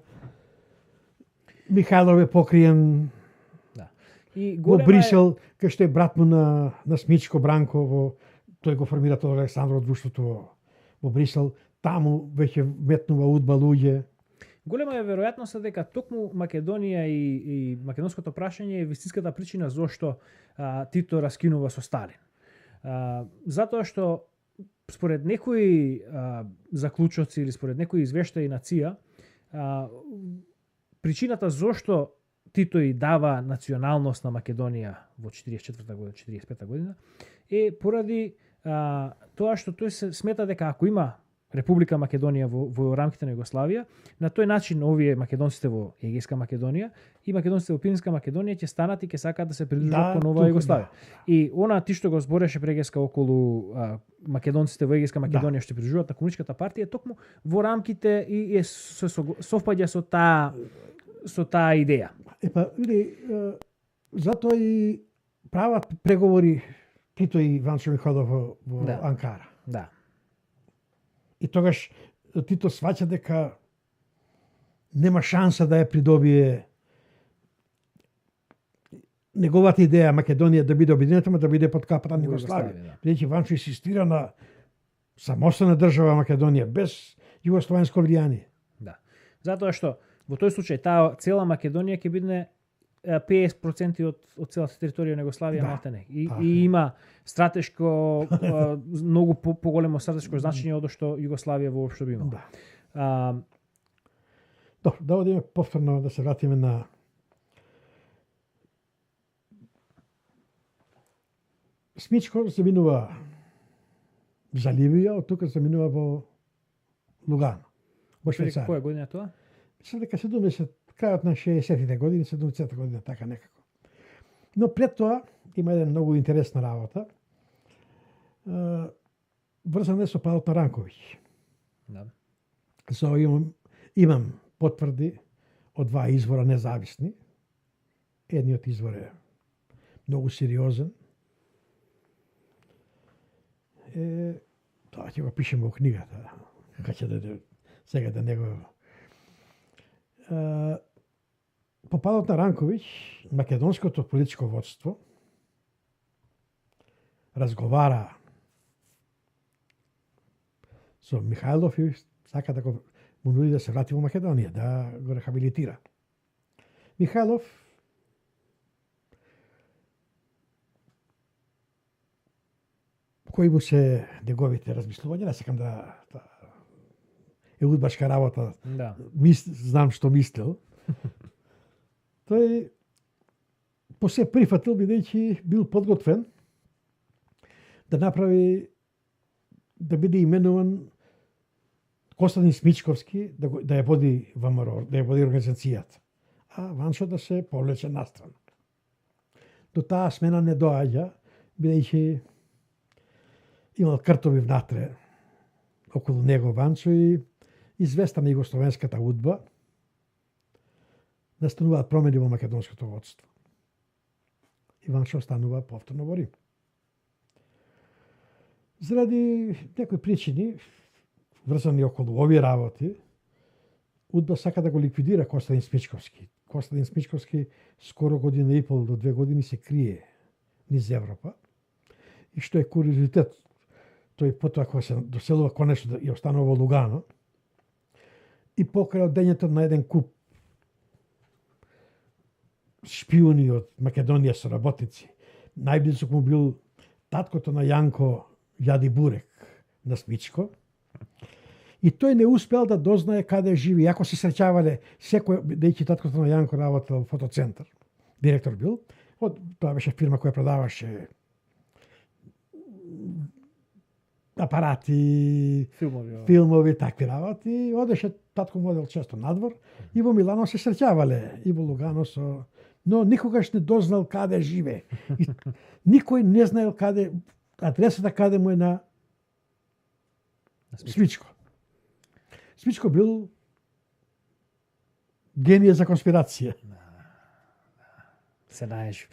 Михајлов е покриен. Да. И во Брисел, кај што е брат му на Смичко Бранко, тој го формира тоа Александрово друштвото во Брисел, таму веќе метнува удба луѓе. Голема е веројатноста дека токму Македонија и македонското прашање е вистинската причина зошто Тито раскинува со Сталин. Затоа што според некои заклучоци или според некои извештаи на ЦИА, причината зошто Тито и дава националност на Македонија во 44-та година, 45-та година, е поради тоа што тој се смета дека ако има Република Македонија во рамките на Југославија, на тој начин овие македонците во Егејска Македонија и македонците во Пиринска Македонија ќе станат и ќе сакаат да се придружат по нова Југославија. И она ти што го збореше прегеска околу македонците во Егејска Македонија што придружуваат на Комунистичката партија, токму во рамките и совпаѓа со таа идеја. Види, затоа и прават преговори Тито и Ванчо Михајлов во Анкара. Да. И тогаш Тито сваќа дека нема шанса да ја придобие неговата идеја Македонија да биде обединета, да биде под капата на Југославија. Бидејќи Ванчо инсистира на самостојна држава Македонија без југословенско влијание. Да. Затоа што во тој случај таа цела Македонија ќе биде 50% од целата територија на Југославија малтене. И има стратешко многу поголемо стратешко значење од што Југославија воопшто би имала. Да одиме повторно да се вратиме на Смичко се минува за Ливија, од тука се минува во Лугано, во Швајцарија. Која година тоа? Мислам дека 70 крајот на 60-тите години, 70-та година, така некако. Но пред тоа има еден многу интересна работа. Врзана со падот на Ранковиќ. Да. Имам потврди од два извора независни. Едниот извор е многу сериозен. Тоа ќе го пишеме во книгата. Така ќе сега да не го... По падот на Ранковиќ, македонското политичко водство разговара со Михајлов и сака да го му нуди да се врати во Македонија, да го рехабилитира. Михајлов кои му се неговите размислувања, не сакам да е удбашка работа, Да. знам што мислел. Тој по се прифатил, бидејќи бил подготвен да направи, да биде именуван Костадин Смичковски да ја води ВМРО, да ја води организацијата, а Ванчо да се повлече настрана. До таа смена не доаѓа, бидејќи имал кртови внатре околу него Ванчо и известна на југословенската удба настануваат промени во македонското водство. И Ванчо останува повторно во Рим. Заради некои причини, врзани околу овие работи, удба сака да го ликвидира Костадин Смичковски. Костадин Смичковски скоро година и пол до 2 години се крие низ Европа. И што е куриозитет, тој потоа кога се доселува конечно и останува во Лугано, и покрај одењето на еден куп шпиони од Македонија соработници, најблизок му бил таткото на Јанко Јади Бурек на Смичко, и тој не успел да дознае каде живи, иако се среќавале секој, дејќи таткото на Јанко работел во фотоцентар, директор бил, тоа беше фирма која продаваше апарати, филмови, такви работи. Одеше татко модел често надвор и во Милано се среќавале и во Лугано но никогаш не дознал каде живе. И никој не знаел каде адресата каде му е на Смичко. Смичко бил генија за конспирација. Се наеш.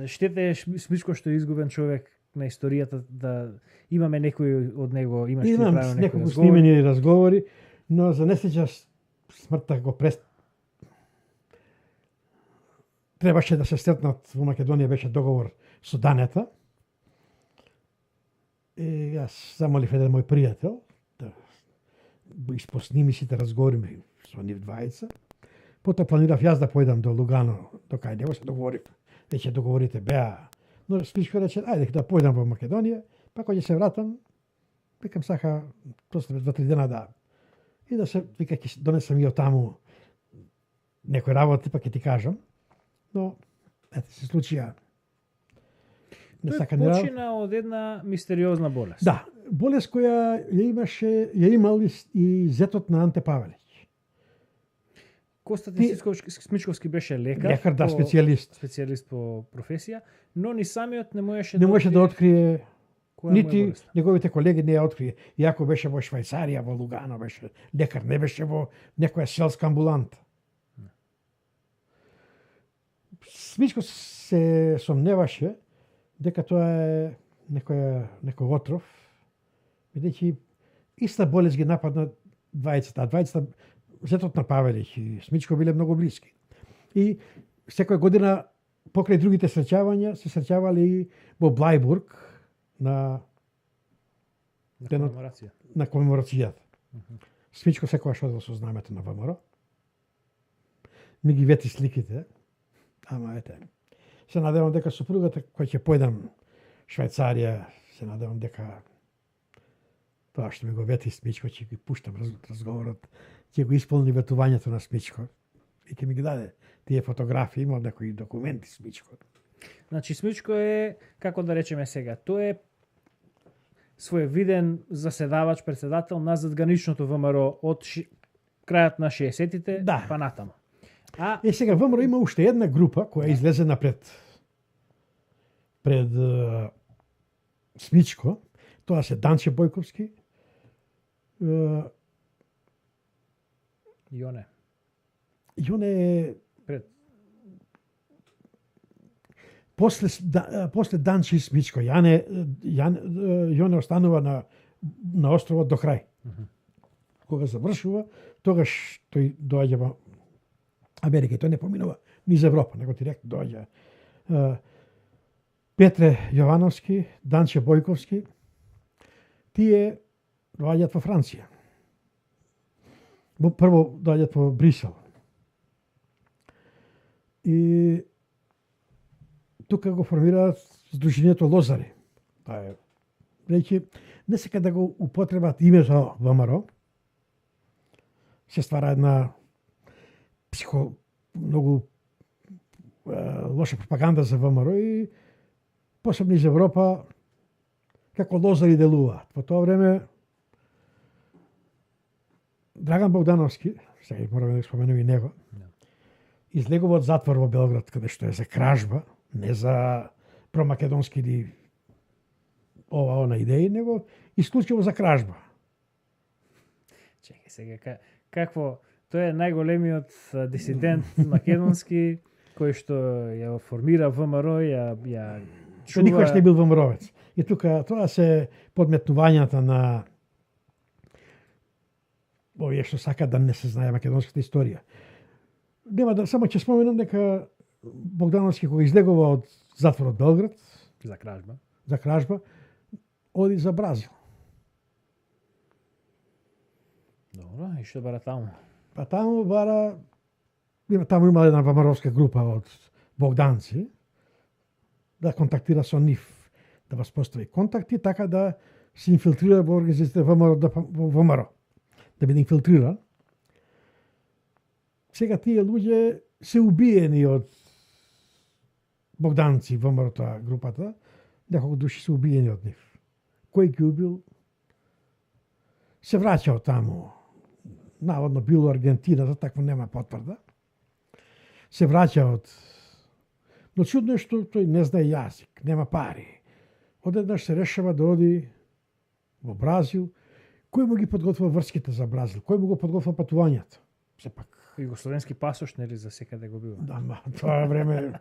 Штета е Смичко што е изгубен човек на историјата, да имаме некои од него, имаш ти правилно некои неколку снимени разговори, но за несреќа смртта го требаше да се сретнат во Македонија, беше договор со Данета. И јас замолив еден мој пријател да испосними сите разговори со нив двајца. Потоа планирав јас да појдам до Лугано, до кај него се договорив. Веќе договорите беа. Но Смичко рече, ајде да појдам во Македонија, па кога ќе се вратам, викам сака, после 2-3 дена да. И да се, вика, ќе донесам и од таму некои работи, па ќе ти кажам. Но, ете, се случија. Тој почина од една мистериозна болест. Да, болест која ја имал и зетот на Анте Павелиќ. Костадин Смичковски беше лекар. Лекар, да, специјалист. Специјалист по професија, но ни самиот не можеше да открие нити неговите колеги не ја открие. Иако беше во Швајцарија, во Лугано беше лекар, не беше во некоја селска амбуланта. Смичко се сомневаше дека тоа е некој отров, бидејќи иста болест ги нападна двајцата. Зетот на Павелиќ и Смичко биле многу блиски. И секоја година покрај другите среќавања се среќавале и во Блајбург на комеморацијата. Смичко секогаш одел со знамето на ВМРО. Ми ги вети сликите. Ама ете. Се надевам дека супругата која ќе појдам Швајцарија, се надевам дека тоа што ми го вети Смичко, ќе ги пуштам разговорот, ќе го исполни ветувањето на Смичко и ќе ми ги даде тие фотографии, има некои документи Смичко. Значи Смичко е, како да речеме сега, тој е своевиден заседавач, председател на задграничното ВМРО од крајот на 60-тите, Да. па натаму. Сега ВМРО има уште една група која излезе напред пред Смичко. Тоа се Данче Бојковски. Јоне. Јоне е Пред. после Данче и Смичко. Јоне останува на островот до крај. Кога завршува, тогаш тој доаѓа во Америка. Тој не поминува низ Европа, него директно доаѓа. Петре Јовановски, Данче Бојковски, тие доаѓаат во Франција. Прво доаѓаат во Брисел. И тука го формираат Сдруженијето Лозари. Тоа е, речи, не сека да го употребат името ВМРО, се ствара една многу лоша пропаганда за ВМРО и посебно из Европа како лозари делуваат. Во тоа време Драган Богдановски, сега мораме да споменуваме и него, излегува од затвор во Белград, каде што е за кражба, не за промакедонски или она идеи, него исклучиво за кражба. Чекај сега, какво... Тој е најголемиот дисидент македонски, кој што ја формира ВМРО, ја чува... Никогаш не бил ВМРО-вец. И тука тоа се подметнувањата на овие што сака да не се знае македонската историја. Нема да само ќе споменам дека Богдановски кога излегува од затворот Белград за кражба, оди за Бразил. Добро, и што бара таму? Па таму бара таму има една ВМРО-вска група од богданци да контактира со нив, да воспостави контакти така да се инфилтрира во организацијата ВМРО, да биде инфилтриран. Сега тие луѓе се убиени од богданци во ВМРО групата, неколку души се убиени од нив. Кој ги убил? Се враќао таму. Наводно било Аргентина, за такво нема потврда. Се враќа од... Но чудно е што тој не знае јазик, нема пари. Одеднаш се решава да оди во Бразил. Кој му ги подготвува врските за Бразил? Кој му го подготвува патувањето? Сепак. Југословенски пасош, нели, за секаде го бива? Да, тоа време...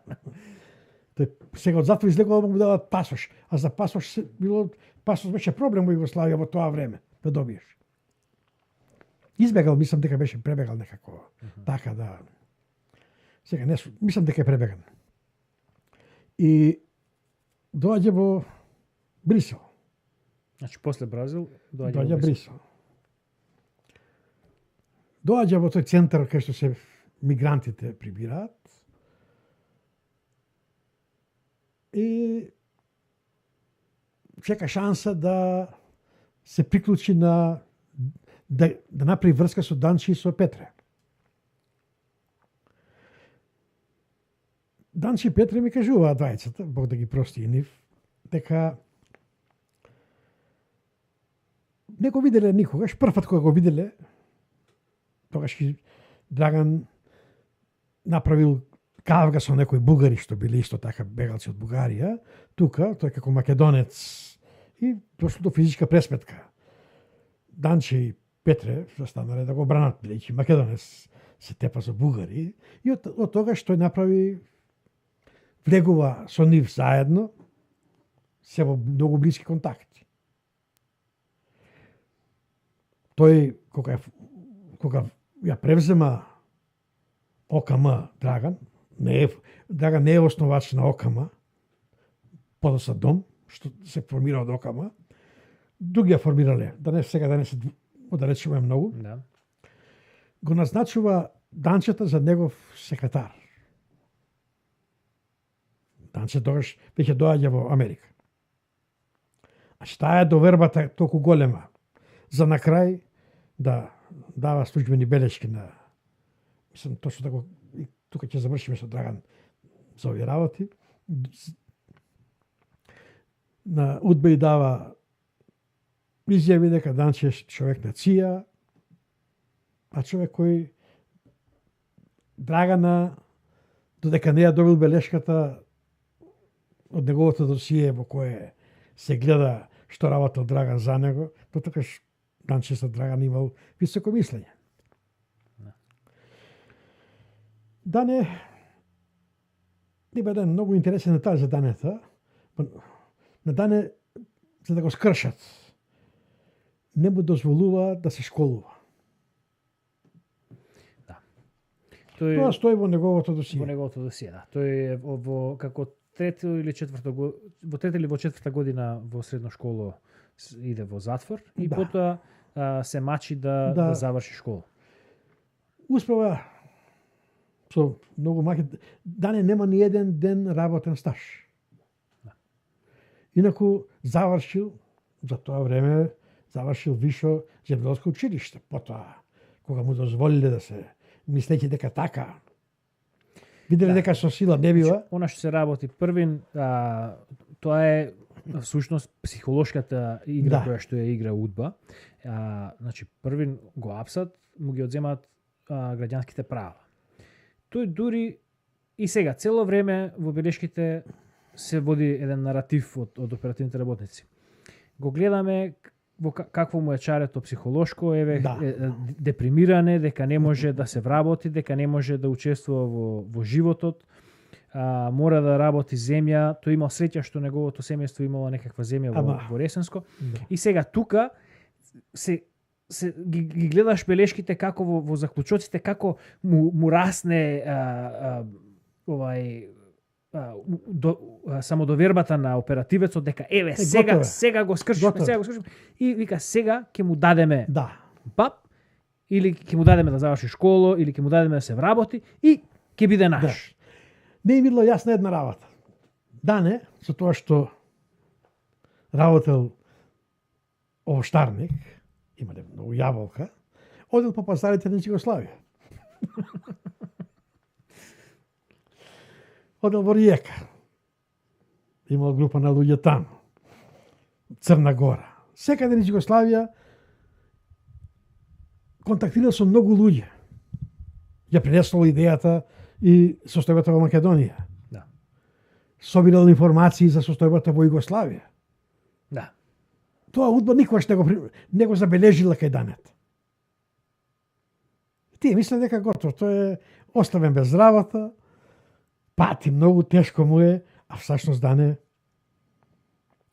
Сега од затвор излегува му даваат пасош, а за пасош пасош беше проблем во Југославија во тоа време да добиеш. Избегал, мислам дека беше пребегал некако, така да... Сега не, мислам дека е пребеган. И доаѓа во Брисел. Значи, после Бразил, доаѓа Брисел. Доаѓа во тој центар кај што се мигрантите прибираат. И чека шанса да се приклучи на да направи врска со Данче и со Петре. Данче и Петре ми кажуваат двајцата, Бог да ги прости и нив, дека не го виделе никогаш, првпат кога го виделе, тогаш Драган направил кавга со некои бугари што биле исто така бегалци од Бугарија, тука, тој како македонец, и дошло до физичка пресметка. Данче и Петре застанале да го бранат, бидејќи македонец се тепа за бугари, и од тогаш тој направи, влегува со нив заедно, се во многу блиски контакти. Тој, кога ја превзема ОКМ Драган не е основач на ОКМ, подоцна Дом, што се формира од ОКМ, други ја формирале, сега да не се оддалечуваме многу, Да. го назначува Данчета за негов секретар. Данче тогаш веќе доаѓа во Америка. А таа е довербата толку голема, за на крај да дава службени белешки на... Мислам, точно така, тука ќе завршиме со Драган за овие работи. На УДБА дава изјави дека Данче е човек на ЦИА, а човек кој Драгана, додека не ја добил белешката од неговото досие во кое се гледа што работел Драган за него, потокаш Данче за Драган имал високо мислење. Дане, има еден многу интересен детај за Данета. На Дане, за да го скршат, не му дозволува да се школува. Тоа стои во неговото досие. Во неговото досие, да. Тој е во како трета или четврта година во средно школо иде во затвор и потоа се мачи да заврши школа. Успева со многу маки. Дане нема ни еден ден работен стаж. Да. Инаку завршил за тоа време вишо земјоделско училиште. Потоа кога му дозволиле да се мислејќи дека така виделе дека со сила не бива. Она што се работи првин, тоа е всушност психолошката игра која што ја игра удба. Значи првин го апсат, му ги одземаат граѓанските права. Тој дури и сега цело време во белешките се води еден наратив од оперативните работници. Го гледаме во какво му е чарето психолошко, депримиране, дека не може да се вработи, дека не може да учествува во животот, мора да работи земја. Тој имал среќа што неговото семејство имало некаква земја во Ресенско. И сега тука ги гледаш белешките како во заклучоците како му расне самодовербата на оперативецот дека сега го скршиме, и вика сега ќе му дадеме пап, или ќе му дадеме да заврши школа, или ќе му дадеме да се вработи и ќе биде наш. Не е видела јасна една работа. Дане, со тоа што работел овоштарник, имале многу јаболка, одел по пазарите на Југославија. Одел во Риека. Имал група на луѓе таму. Црна Гора. Секаде низ Југославија контактирал со многу луѓе. Ја пренесла идејата и состојбата во Македонија. Да. Собирал информации за состојбата во Југославија. Да. Тоа удба никогаш не го забележила кај Данет. Тие мисле дека готово, тој е оставен без работа, пати многу тешко му е, а всушност Дане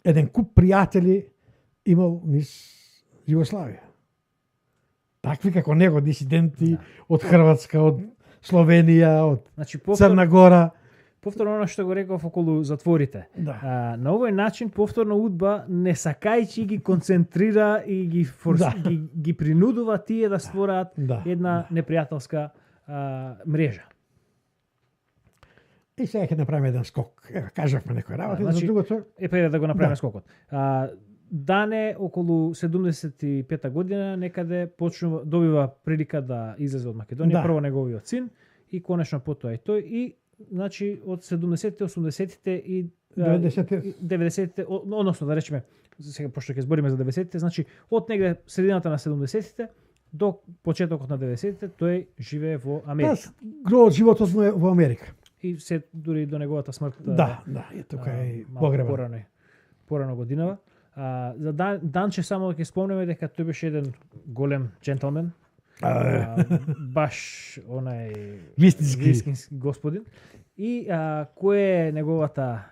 еден куп пријатели имал низ Југославија. Такви како него дисиденти од Хрватска, од Словенија, од Црна Гора. Повторно оно што го реков околу затворите. Да. На овој начин повторно удба не сакајќи ги концентрира и ги принудува тие да створат една непријателска мрежа. И сега ќе направиме еден скок. Кажавме некој работа, значи, за другото. Пред да го направиме скокот. Дане околу 75-та година некаде добива прилика да излезе од Македонија, прво неговиот син и конечно потоа и тој, и значи од 70-те, 80-те и 90-те, односно да речеме, сега пошто ќе збориме за 90-те, значи од негде средината на 70-те до почетокот на 90-те тој живее во Америка. Гро од животот му е во Америка. И се дури до неговата смрт. И тука е погребан. Порано годинава. За Данче само ќе спомнеме дека тој беше еден голем джентлмен. Баш онај вистински господин. И кој е неговата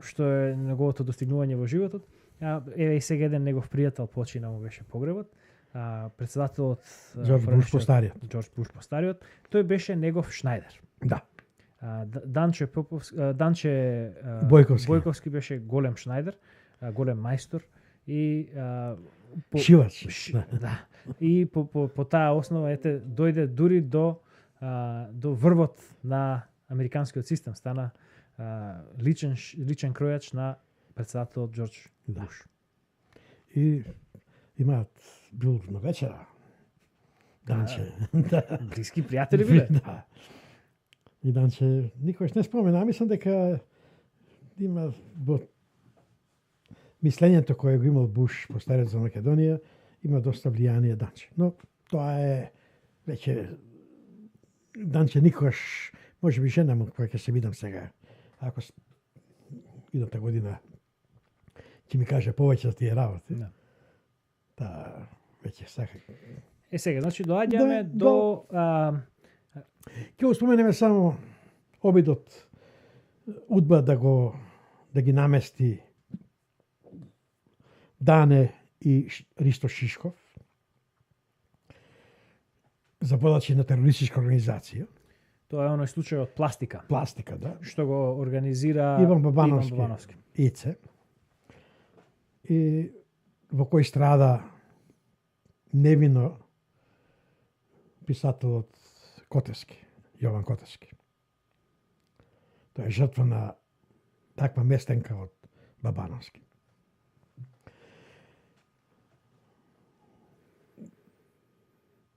што е неговото достигнување во животот? Еве и сега еден негов пријател почина, му беше погребот. Председателот Џорџ Буш постариот, тој беше негов Шнајдер. Да. Данче Бојковски беше голем Шнајдер, голем мајстор и шивач. Да. И по таа основа дојде дури до врвот на американскиот систем, стана личен кројач на председателот Џорџ Буш. И имаат бил на вечера. Данче. Блиски пријатели биле. Да. И Данче никош не спомена, мислам дека има во мислењето кое го имал Буш по стариот за Македонија, има доста влијание Данче. Но Тоа е веќе Данче никогаш, може би жена му која ќе се видам сега. Ако идната година ќе ми каже повеќе за тие работи. Да. Та веќе сака. Сега, значи доаѓаме до Ќе го споменеме само обидот Удба да ги намести Дане и Ристо Шишков за водачи на терористичка организација. Тоа е оној случај од Пластика. Пластика, да. Што го организира Иван Бабановски. Ице. И во кој страда невино писателот Котески, Јован Котески. Тоа е жртва на таква местенка од Бабановски.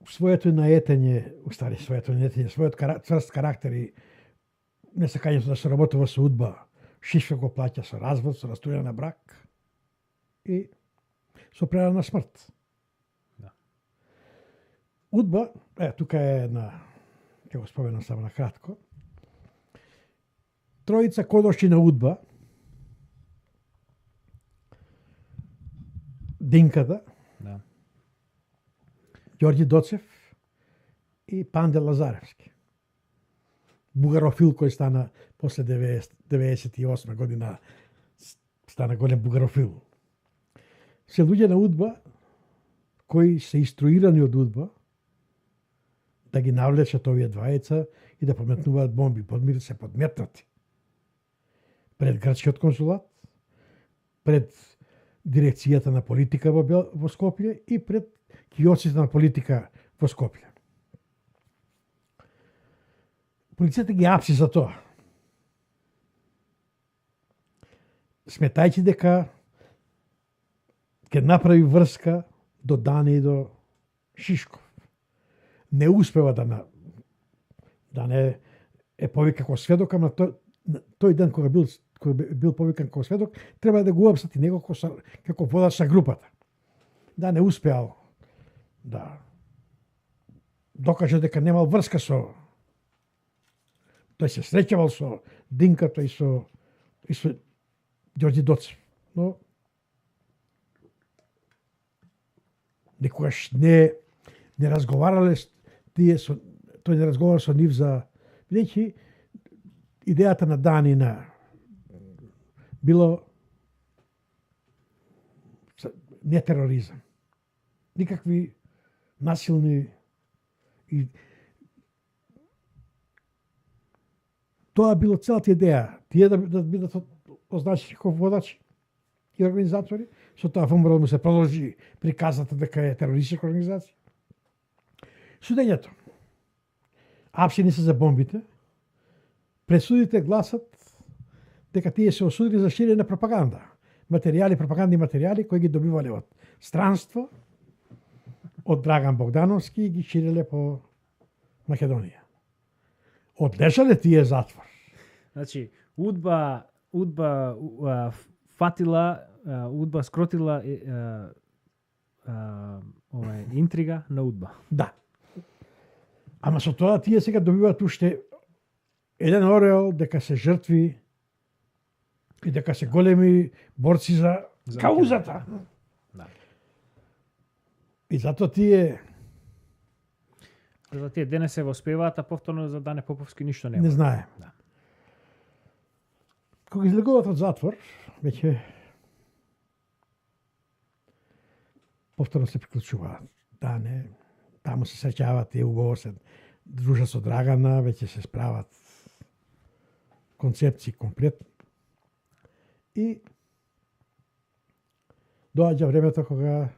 Своето наетење, својот цврст карактер и несакањето да се работува со Удба, Шишков го плаќа со развод, со растурање на брак и со прерана смрт. Да. Удба, тука е една, ќе го споменам само на кратко, тројица кодоши на Удба, Динката, Да. Ѓорѓи Доцев и Панде Лазаревски. Бугарофил кој стана после 98 година, стана голем бугарофил. Се луѓе на Удба кои се инструирани од Удба да ги навлечат овие двајца и да пометнуваат бомби, подмир се подметнати. Пред грчкиот консулат, пред дирекцијата на политика во Скопје и пред киоците на политика во Скопје. Полицијата ги апси за тоа. Сметајќи дека ќе направи врска до Дане и до Шишков. Не успева да не е повикан како сведок, ама тој ден кога бил повикан како сведок, треба да го уапсати него како водач на групата. Да не успеал да докаже дека немал врска со. Тој се среќавал со Динката и со Ѓорѓи Доцев. Но никогаш не разговарале тој не разговара со нив за бидејќи идејата на Данина било не тероризам. Никакви насилни и тоа било целата идеја. Тие да бидат означени како водачи и организатори, со тоа ВМРО му се продолжи приказата дека е терористичка организација. Судењето. Апсини се за бомбите. Пресудите гласат дека тие се осудени за ширење на пропаганда. Пропагандни материјали кои ги добивале од странство, од Драган Богдановски и ги ширеле по Македонија. Одлежале тие затвор. Значи, Удба фатила, Удба скротила интрига на Удба. Да. Ама со тоа тие сега добиваат уште еден ореол дека се жртви и дека се големи борци за каузата. Да. И затоа тие За тие денес се воспеваат, а повторно за Дане Поповски ништо нема. не знае. Да. Кога излегуваат од затвор, веќе повторно се приклучуваат. Дане, таму се среќаваат и убаво се дружат со Драгана, веќе се справат концепции комплетно. И доаѓа времето кога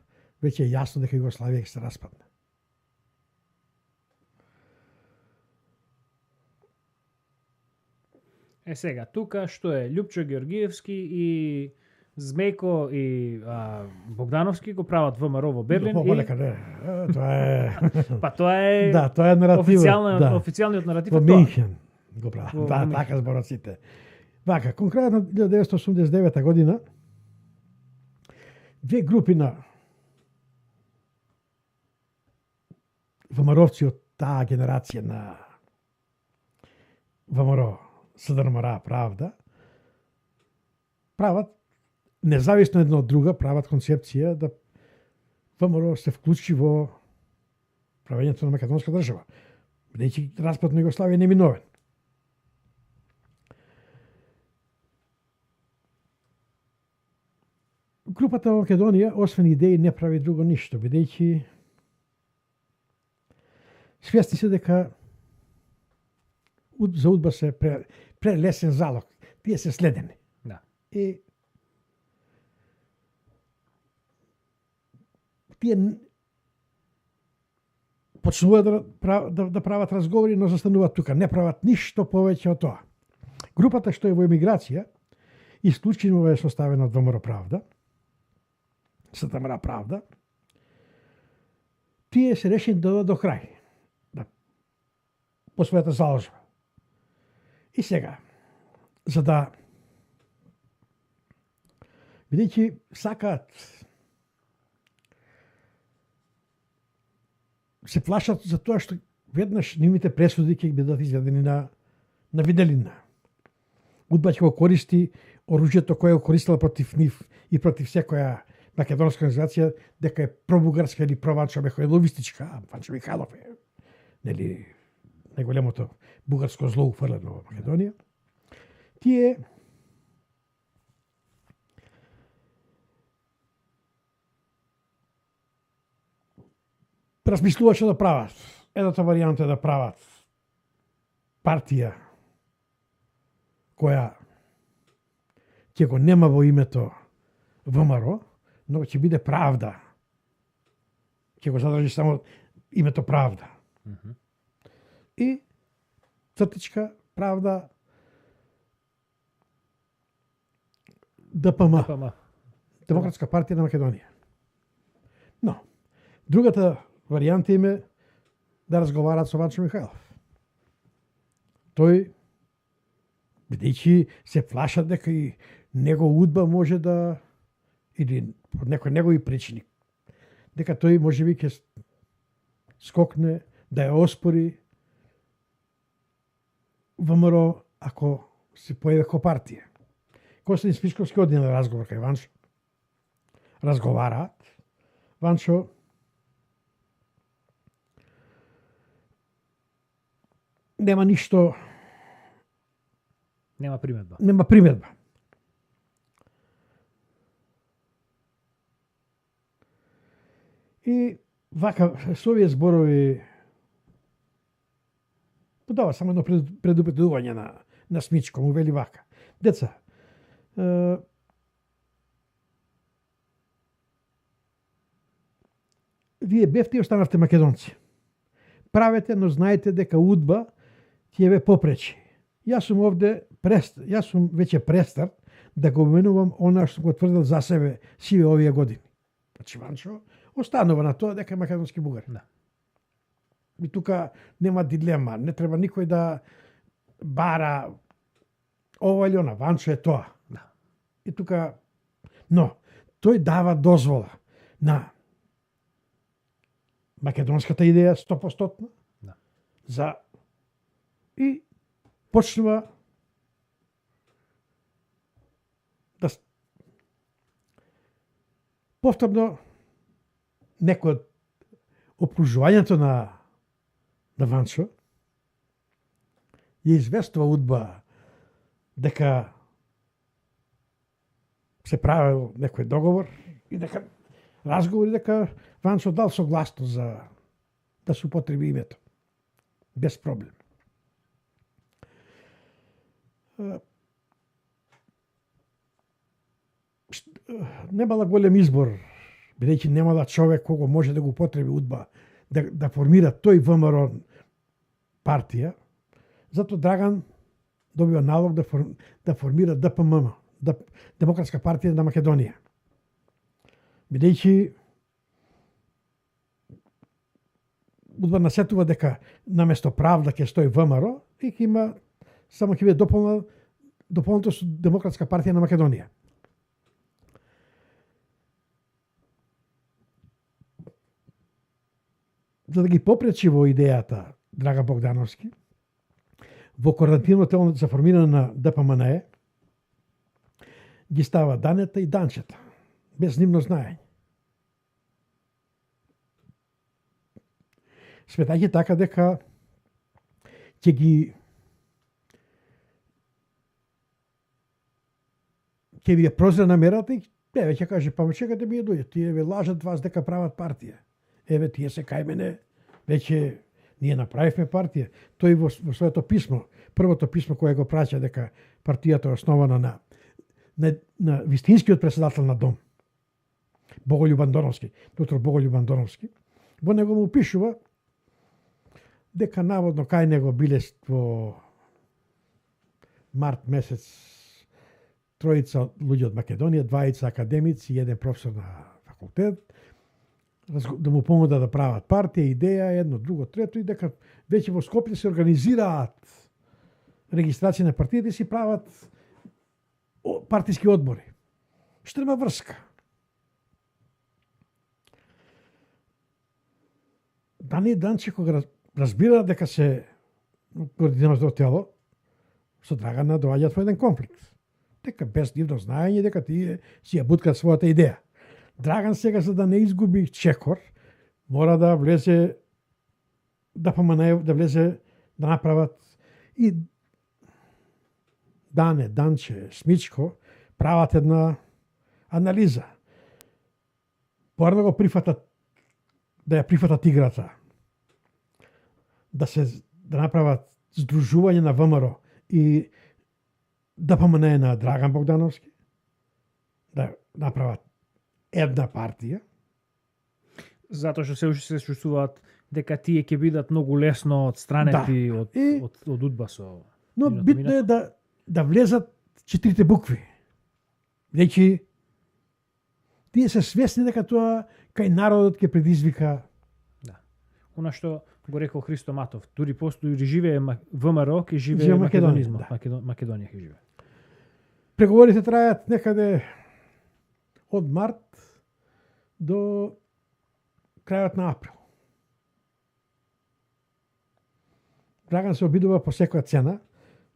веќе е јасно дека Југославија ќе се распадне. Сега, тука што е Љупчо Георгиевски и Змејко и Богдановски го прават ВМРО во Берлин. Полека, не. Тоа е... Па тоа е... Да, тоа е наративот. Официјалниот наратив во е тоа. Минхен го прават. Да, така зборат сите. Вака, конкретно 1989 година две групи на ВМРО-вци од таа генерација на ВМРО, СДРМРА, Правда, прават, независно една од друга, прават концепција да ВМРО се вклучи во правењето на македонска држава, бидејќи распад на Југославија е неминовен. Групата во Македонија, освен идеи, не прави друго ништо, бидејќи свесни се дека за удба се прелесен залог. Тие се следени. Да. И тие почнуваат да прават разговори, но застануваат тука. Не прават ништо повеќе од тоа. Групата што е во емиграција, исклучено е составена од ВМРО Правда, СДМР Правда, тие се решени да до крај, по својата заложба. И сега, за да бидејќи сакаат се плашат за тоа што веднаш нивните пресуди ќе бидат изведени на виделина. Удба ќе го користи оружјето кое го користила против нив и против секоја македонска организација, дека е пробугарска или прованчо михајловистичка, Ванчо Михайлов е, нели, најголемото бугарско зло уфрлено во Македонија. Тие размислуваше да прават. Едната варијанта е да прават партија која ќе го нема во името ВМРО, но ќе биде Правда. Ќе го задржи само името Правда. И цртичка Правда ДПМ. Демократска партија на Македонија. Но, другата варијанта им е да разговараат со Ванчо Михайлов. Тој, бидејќи се плашат дека и него удба може да, или од некој негови причини, дека тој можеби ќе скокне да ја оспори ВМРО ако се појави како партија. Костадин Спичковски оди на разговор кај Ванчо. Разговараат. Ванчо нема ништо. Нема приметба. Нема приметба. И вака, со овие зборови подава само едно предупредување на Смичко, му вели вака. Деца, вие бевте и останавте македонци. Правете, но знаете дека удба ќе ве попречи. Јас сум овде, јас сум веќе престар да го менувам она што го тврдел за себе сиве овие години. Значи, Ванчо останува на тоа дека е македонски бугар. Да. И тука нема дилема, не треба никој да бара ова или она, Ванчо е тоа. Да. И тука, но, тој дава дозвола на македонската идеја 100%, да, за и почнува да повторно некој од опружувањето на Ванчо ја известува удба дека се правил некој договор и дека разговори дека Ванчо дал согласност за да се употреби името. Без проблем. Немала голем избор, бидејќи немала човек кого може да го употреби удба, да формира тој ВМРО партија, зато Драган добива налог да формира ДПМ, Демократска партија на Македонија. Бидејќи удба насетува дека наместо Правда ќе стои ВМРО и ќе има само ќе биде дополнато со Демократска партија на Македонија. за да ги попречи во идејата Драган Богдановски, во координативно тело за формирање на ДПМНЕ ги става Данета и Данчета, без нивно знаење. Сметајќи така дека ќе ги ја прозре намерата и еве ќе каже, па чекате ми ја дојде, тие ве лажат вас дека прават партија. Еве тие се кај мене, веќе ние направивме партија. Тој во своето писмо, првото писмо кое го праќа дека партијата е основана на вистинскиот председател на Дом, Боголјуб Андоновски, доктор Боголјуб Андоновски, во него му пишува дека наводно кај него биле во март месец тројица луѓе од Македонија, двајца академици и еден професор на факултет, да му помогнат да прават партија, идеја, едно, друго, трето, и дека веќе во Скопје се организираат регистрација на партиите и си прават партиски одбори. Што нема врска. Дани Данче кога разбира дека се координираното тело со Драгана доаѓаат во еден конфликт. Дека без нивно знаење дека тие си ја буткат својата идеја. Драган сега, за да не изгуби чекор, мора да влезе да влезе да направат и Дане, Данче, Смичко прават една анализа. Порано го прифатат, да ја прифатат играта. Да направат здружување на ВМРО и да помене на Драган Богдановски, да направат една партија. Затоа што се чувствуваат дека тие ќе бидат многу лесно одстранети од удба со. Но битно е да влезат четирите букви. Значи, тие се свесни дека тоа кај народот ќе предизвика. Да. Она што го рекол Христо Матов, дури постои живее ВМРО, ќе живее македонизмот, Македонија ќе живее. Преговорите трајат некаде од март до крајот на април. Драган се обидува по секоја цена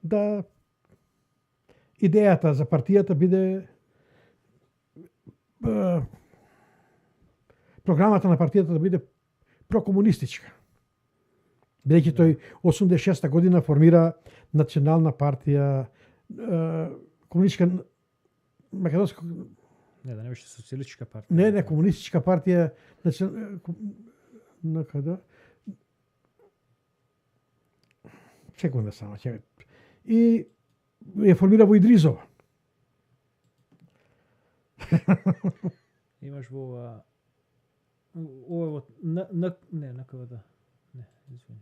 да идејата за партијата биде програмата на партијата да биде прокомунистичка. Бидејќи тој 86-та година формира национална партија, комунистичка македонска. Не, да не беше социјалистичка партија. Не, комунистичка партија на каде? Секунда само, и ја формира во Идризова. Имаш во ово не, на каде? Не, извини.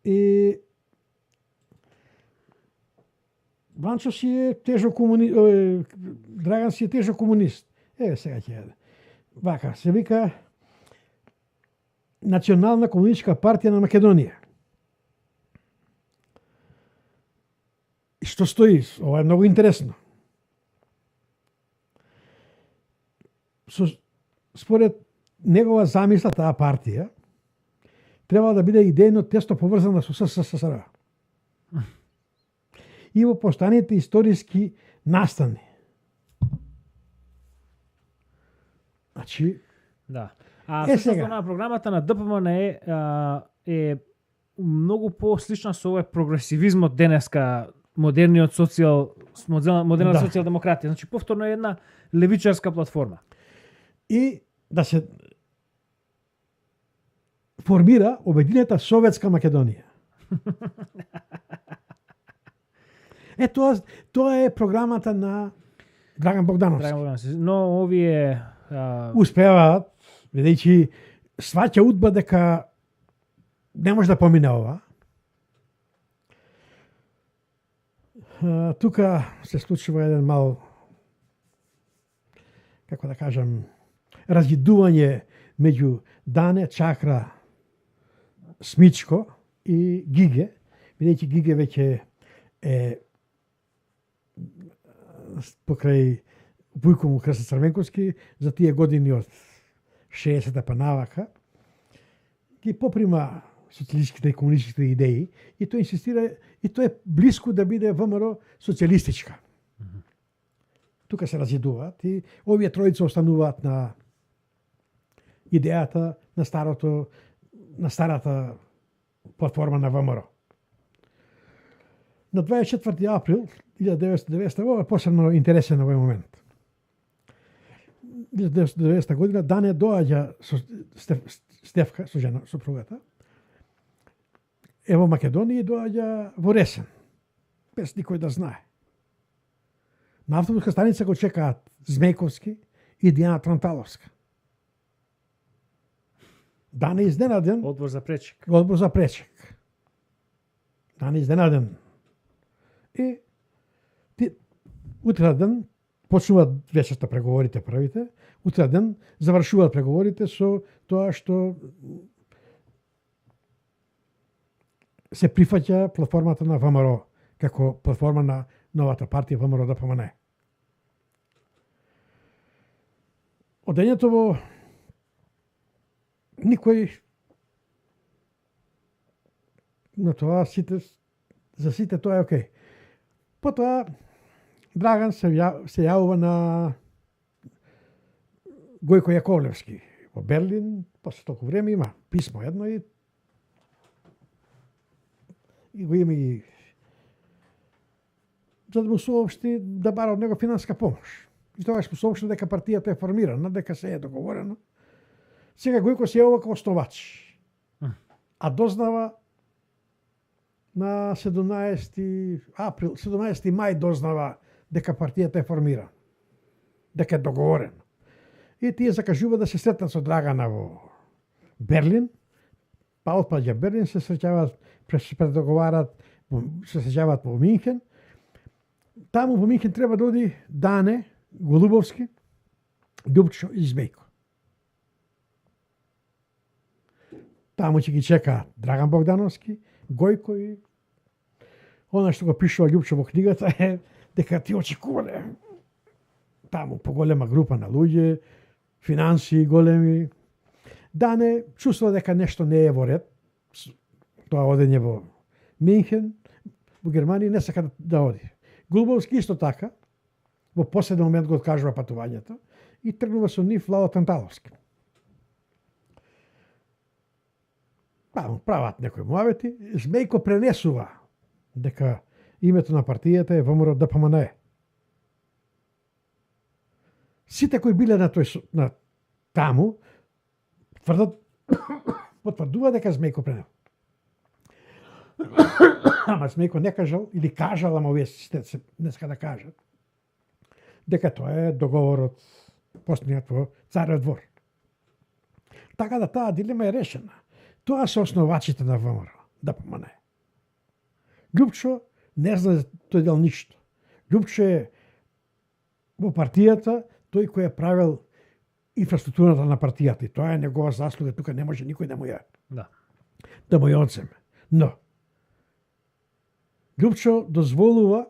И Ванчо си е тежок комунист, Драган си е тежок комунист. Еве сега ќе вака се вика Национална комунистичка партија на Македонија. И што стои? Ова е многу интересно. Според негова замисла, таа партија треба да биде идејно тесно поврзана со СССР. И во постојаните историски настани. Значи, да. Сега на програмата на ДПМН е многу по-слична со овој прогресивизмот денеска, модерна социјалдемократија. Значи повторно е една левичарска платформа. И да се формира Обединета Советска Македонија. Тоа е програмата на Драган Богдановски. Но овие успеваат, бидејќи сваќа удба дека не може да помине ова. Тука се случува еден мал, како да кажам, разједување меѓу Дане, Чакра, Смичко и Гиге, бидејќи Гиге веќе е покрај Вујко му Крста Црвенковски за тие години од 60-та па навака, ги поприма социјалистичките и комунистичките идеи и тој инсистира и тоа е блиску да биде ВМРО социјалистичка. Тука се разидуваат и овие тројца остануваат на идејата на старата платформа на ВМРО. На 24 април 1990 ова е посебно интересен овој момент. 1990 година Дане доаѓа со Стефка, со жена, сопругата, во Македонија и доаѓа во Ресен, без никој да знае. На автобуска станица го чекаат Змејковски и Дијана Транталовска. Дане изненаден. Одбор за пречек. Одбор за пречек. Дане изненаден. И утре ден почнуваат вечерта преговорите првите, утре ден завршуваат преговорите со тоа што се прифаќа платформата на ВМРО како платформа на новата партија ВМРО ДПМН. Од дењето никој на тоа за сите тоа е окей. Потоа Драган се јавува на Гојко Јаковлевски во Берлин, после толку време има писмо едно и го има и за да му соопшти да бара од него финанска помош. И тогаш му соопшти дека партијата е формирана, дека се е договорено. Сега Гојко се јавува како основач. А дознава на 17 мај дознава дека партијата е формирана. Дека е договорена. И тие закажува да се сретнат со Драгана во Берлин, па отпаѓа Берлин, се среќаваат, се предоговарат, се среќаваат во Минхен. Таму во Минхен треба да оди Дане, Голубовски, Љупчо и Змејко. Таму ќе ги чека Драган Богдановски, Гојко и она што го пишува Љупчо во книгата е дека ти очекувале таму поголема група на луѓе, финанси големи. Дане чувствува дека нешто не е во ред. Тоа одење во Минхен, во Германија не сака да оди. Голубовски исто така, во последен момент го откажува патувањето и тргнува со нив Ладо Танталовски. Прават некои муавети, Змејко пренесува дека името на партијата е ВМРО ДПМН. Сите кои биле на таму потврдува дека Змејко пренесува. Ама Змејко не кажал или кажал, ама овие сите днеска да кажат дека тоа е договорот постигнат во Царев двор. Така да таа дилема е решена. Тоа се основачите на ВМРО ДПМН. Љупчо не знае тој дел ништо. Љупчо е во партијата тој кој е правил инфраструктурата на партијата и тоа е негова заслуга, тука не може никој да му ја ја одземе. Но Љупчо дозволува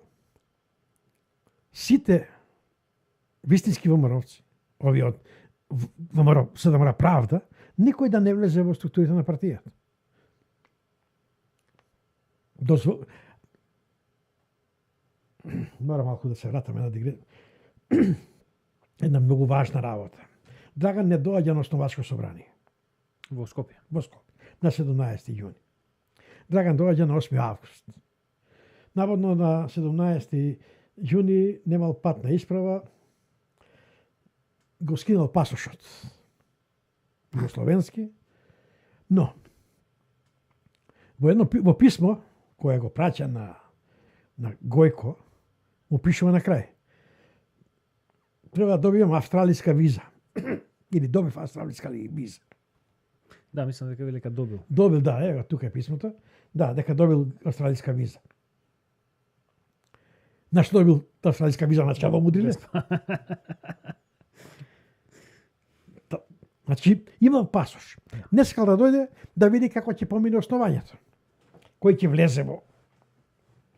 сите вистински ВМРО-вци, овие од ВМРО СДМР Правда, никој да не влезе во структурите на партијата. Мора малку да се вратаме на една многу важна работа. Драган не доаѓа на основачко собрание. Во Скопје. На 17 јуни. Драган доаѓа на 8 август. Наводно на 17 јуни немал патна исправа, го скинал пасошот југословенски, но во писмо кое го праќа на Гојко, му пишува на крај: треба да добијам австралиска виза. Или добив австралиска виза. Да, мислам дека велика добил. Добил, да, ева, тука е писмото. Да, дека добил австралиска виза. Нашто добил австралиска виза на Чаво Мудриле? Значи, имал пасош. Не сакал да дојде да види како ќе помине основањето. Кој ќе влезе во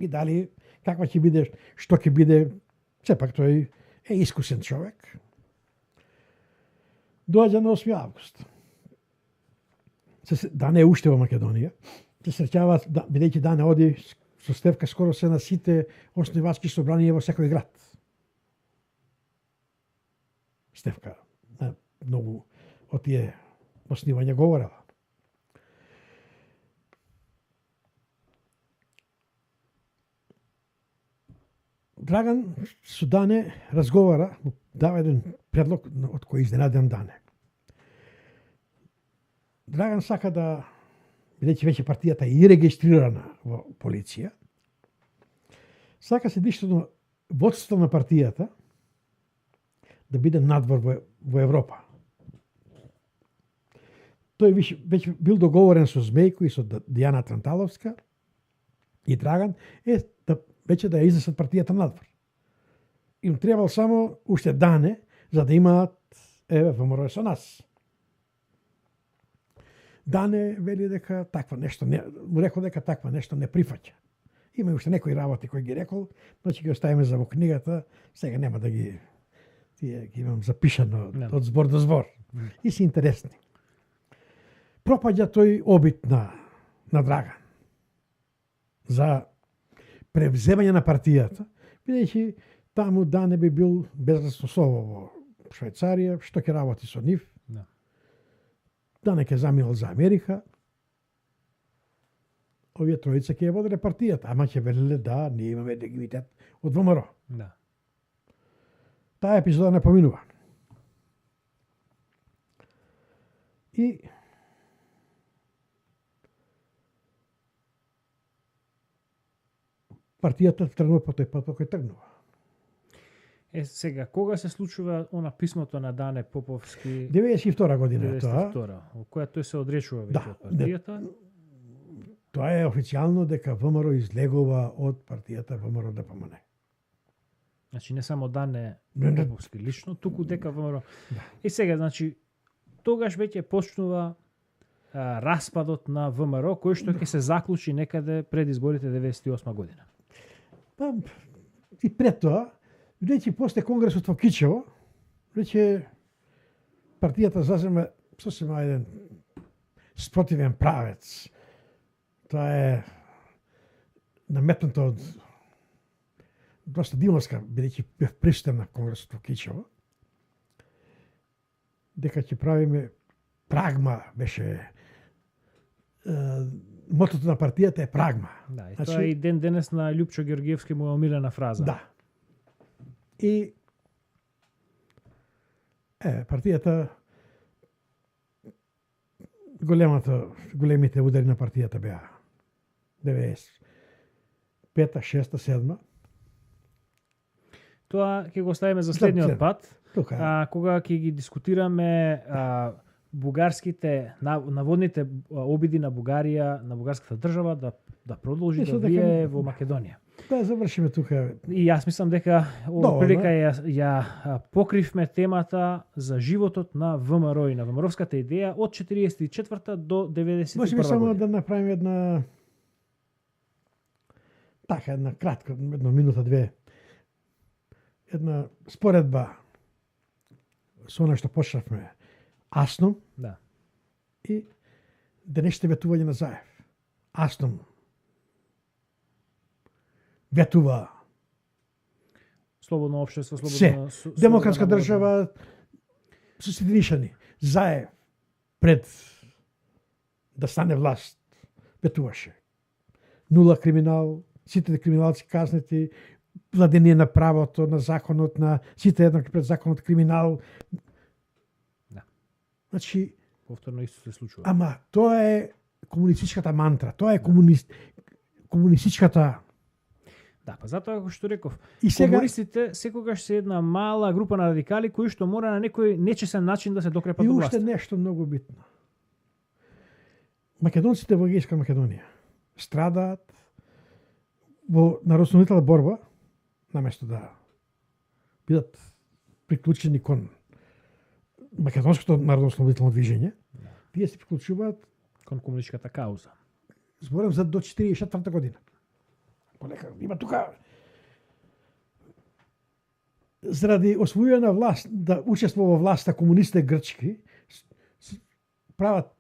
и дали каква ќе биде, што ќе биде. Сепак тој е искусен човек. Доаѓа на 8 август. Дане е уште во Македонија. Се среќаваат, бидејќи Дане оди со Стефка скоро се на сите основачки собранија во секој град. Стефка многу од тие основања говорела. Драган со Дане разговара, дава еден предлог од кој изненаден Дане. Драган сака да, бидејќи веќе партијата е и регистрирана во полиција, сака се диштено водството на партијата да биде надвор во Европа. Тој веќе бил договорен со Змејко и со Дијана Транталовска и Драган веќе да ја изнесат партијата надвор. Им требал само уште Дане за да имаат ВМРО со нас. Дане вели дека таква нешто му рекол дека таква нешто не прифаќа. Има уште некои работи кои ги рекол, но ќе ги оставиме за во книгата, сега нема да ги имам запишано од збор до збор. И се интересни. Пропаѓа тој обид на Драган за превземање на партијата, бидејќи таму Дане би бил безрасносово во Швајцарија, што ќе работи со нив. Дане ќе заминал за Америка. Овие тројца ќе ја воделе партијата, ама ќе велеле да, ние имаме легитимитет од ВМРО. Таа епизода не поминува. И партијата тргнува по тој пат по кој тргнува. Сега, кога се случува она писмото на Дане Поповски? 92 година е тоа. 92, во која тој се одречува веќе од партијата. Тоа е официјално дека ВМРО излегува од партијата ВМРО ДПМН. Значи не само Дане Поповски лично, туку дека ВМРО. И сега, значи, тогаш веќе почнува распадот на ВМРО, кој што ќе се заклучи некаде пред изборите 98 година. Па, и пред тоа, бидејќи после конгресот во Кичево, веќе партијата зазема сосема еден спротивен правец. Тоа е наметнато од доста Димовска, бидејќи бев присутен на конгресот во Кичево, дека ќе правиме прагма, беше мотото на партијата е прагма. Да, и тоа е и ден денес на Љупчо Георгиевски му е омилена фраза. Да. И партијата големите удари на партијата беа 95-та, 6-та, 7-та. Тоа ќе го оставиме за следниот пат, кога ќе ги дискутираме бугарските наводните обиди на Бугарија, на бугарската држава да продолжи да влие во Македонија. Да завршиме тука. И јас мислам дека ова прилика ја покривме темата за животот на ВМРО и на ВМРО-вската идеја од 44-та до 91-та година. Може само да направиме една кратка, една минута-две, една споредба со она што почнавме Асном и денешните ветување на Заев. Асном ветува слободно општество, слободно демократска држава со сите нишани. Заев пред да стане власт ветуваше нула криминал, сите криминалци казнети, владение на правото, на законот, на сите еднакви пред законот, криминал. Значи, повторно исто се случува. Ама тоа е комунистичката мантра, тоа е комунистичката. Да, па затоа како што реков, и сега комунистите секогаш се една мала група на радикали кои што мора на некој нечесен начин да се докрепат до власт. И уште нешто многу битно. Македонците во Егејска Македонија страдаат во народослободителна борба, наместо да бидат приклучени кон македонското народослободително движење, тие се приклучуваат кон комунистичката кауза. Зборам за до 44-та година. Полека, има тука заради освојена власт, да учествува во власта комунистите грчки, прават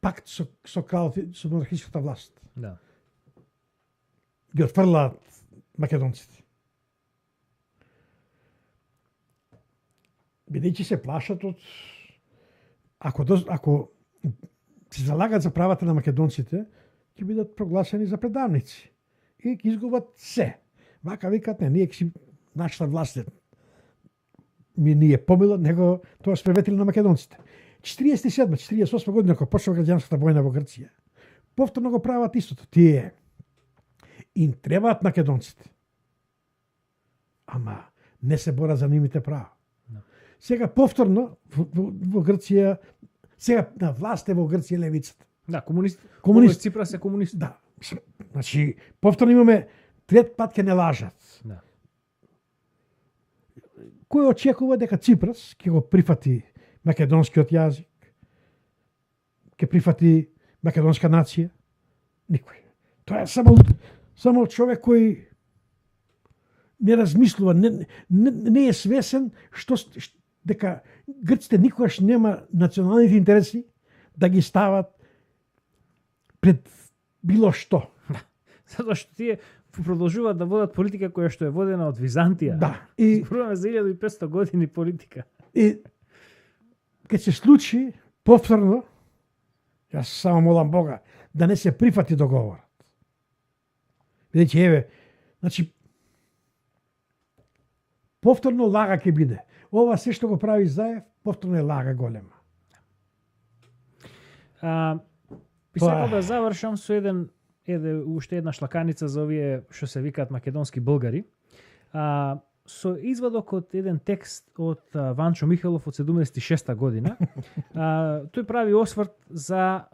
пакт со кралот и со монархиската власт. Да. Ги отфрлаат македонците. Бидејќи се плашат од ако се залагат за правата на македонците, ќе бидат прогласени за предавници и ќе изгубат се. Вака викат, не, ние ќе нашата власт ни е помила, него тоа спреветили на македонците. 47-48 година, кога почнува граѓанската војна во Грција, повторно го прават истото. Тие им требаат македонците. Ама не се борат за нивните права. No. Сега повторно во Грција, сега на власт е во Грција левицата. Да, комунист. Ципрас е комунист. Да. Значи, повторно имаме трет пат ќе не лажат. Да. Кој очекува дека Ципрас ќе го прифати македонскиот јазик, ќе прифати македонска нација? Никој. Тоа е само човек кој не размислува, не е свесен дека грците никогаш нема националните интереси да ги стават пред било што. Затоа што тие продолжуваат да водат политика која што е водена од Византија. Да. И зборуваме за 1500 години политика. И кога се случи повторно, јас само молам Бога да не се прифати договорот. Бидејќи еве, значи повторно лага ќе биде. Ова се што го прави Заев, повторно е лага голема. Сакам да завршам со уште една шлаканица за овие што се викаат македонски българи. Со извадок од еден текст од Ванчо Михайлов од 76 година. Тој прави осврт за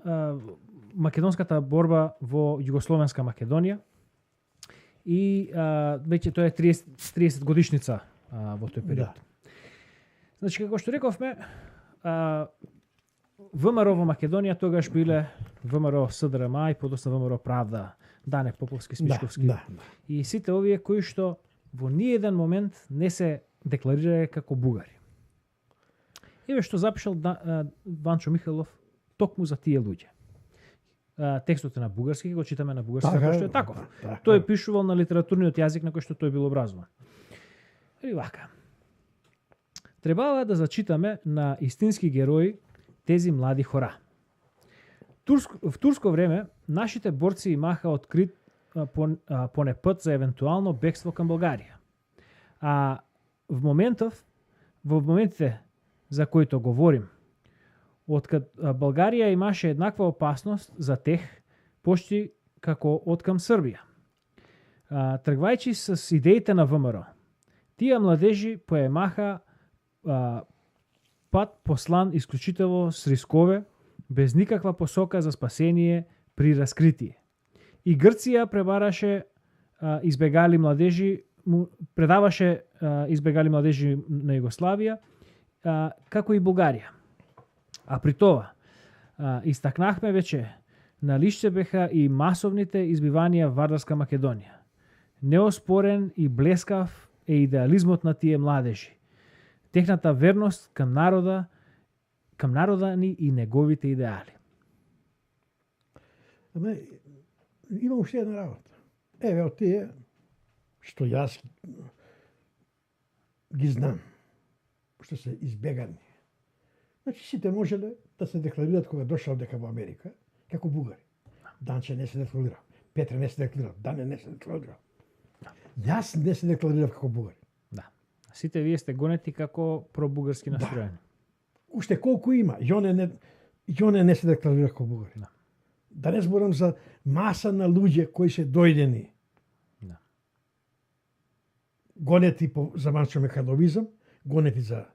македонската борба во Југословенска Македонија. И веќе тоа е 30 годишница во тој период. Да. Значи, како што рековме, ВМРО во Македонија тогаш биле ВМРО СДРМ и подоцна ВМРО Правда, Дане Поповски, Смичковски. Да. И сите овие кои што во ниеден момент не се декларирале како бугари. Еве што запишал Ванчо Михайлов токму за тие луѓе. Текстот е на бугарски, го читаме на бугарски, како што е таков. Тој пишувал на литературниот јазик на кој што тој бил образован. Или вака. Требава да зачитаме на истински герои тези млади хора. В турско време нашите борци имаха открит поне пат за евентуално бегство кон Българија. А во моментите за коите говорим, откад Българија имаше еднаква опасност за тех, почти како откам Србија. Тргвајќи с идеите на ВМРО, тие младежи поемаха пат послан исклучително с рискове, без никаква посока за спасение при раскритие. И Грција предаваше избегали младежи на Југославија, како и Бугарија. А при тоа, истакнахме веќе, на лишце беха и масовните избиванија во Вардарска Македонија. Неоспорен и блескав е идеализмот на тие младежи. Техната верност кам народа ни и неговите идеали. Има уште една работа. Еве од тие што јас ги знам, што се избегани. Значи сите можеле да се декларираат кога дошол дека во Америка, како бугари. Данче не се декларира, Петре не се декларира, Дане не се декларира. Јас не се декларирав како бугари. Да. Сите вие сте гонети како пробугарски настроени. Да. Уште колку има, Јоне не се декларира како бугари. Да. Да не зборам за маса на луѓе кои се дојдени. Да. Гонети за Ванчо Михайловизам, гонети за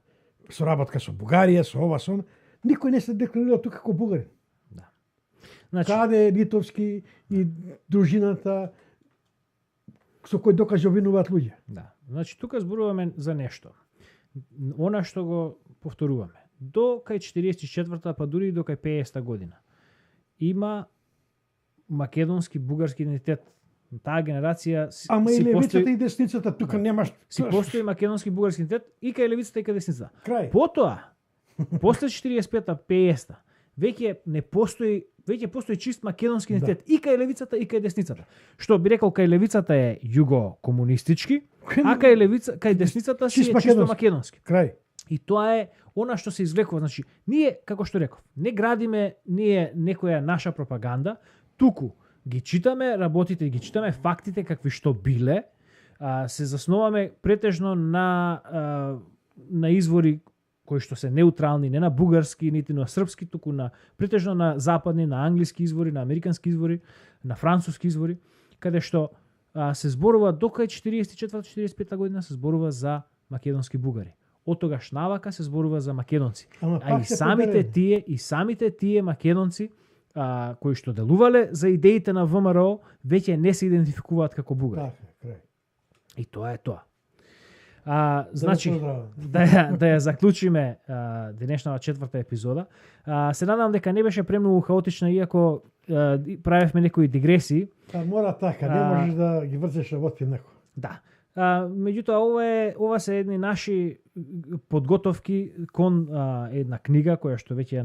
соработка со Бугарија, со ова, со она. Никој не се декларира тука како бугарин. Да. Значи, Каде Литовски и дружината со кој докажи обвинуваат луѓе. Да. Значи, тука зборуваме за нешто. Она што го повторуваме. До кај 44-та, па дури и до кај 50-та година. Има македонски, бугарски идентитет Таа генерација Ама и си левицата постои, и десницата, тука немаш... си постои македонски бугарски идентитет и кај левицата и кај десницата. Крај. Потоа, после 45-та, 50-та, веќе постои чист македонски идентитет и кај левицата и кај десницата. Што би рекол, кај левицата е југо-комунистички, а кај десницата си е чисто македонски. Крај. И тоа е она што се извлекува. Значи, ние, како што реков, не градиме ние некоја наша пропаганда, туку ги читаме работите, ги читаме фактите какви што биле, се заснуваме претежно на извори кои што се неутрални, не на бугарски, нити на српски, туку претежно на западни, на англиски извори, на американски извори, на француски извори, каде што се зборува до кај 44-45 година се зборува за македонски бугари. Од тогаш навака се зборува за македонци. А и самите тие македонци кои што делувале за идеите на ВМРО веќе не се идентификуваат како бугари. Така, и тоа е тоа. Значи, да ја заклучиме денешната четврта епизода. Се надам дека не беше премногу хаотична, иако правевме некои дигресии. Мора така, не можеш да ги врзеш работи некој. Да. Меѓутоа, ова се едни наши подготовки кон една книга која што веќе ја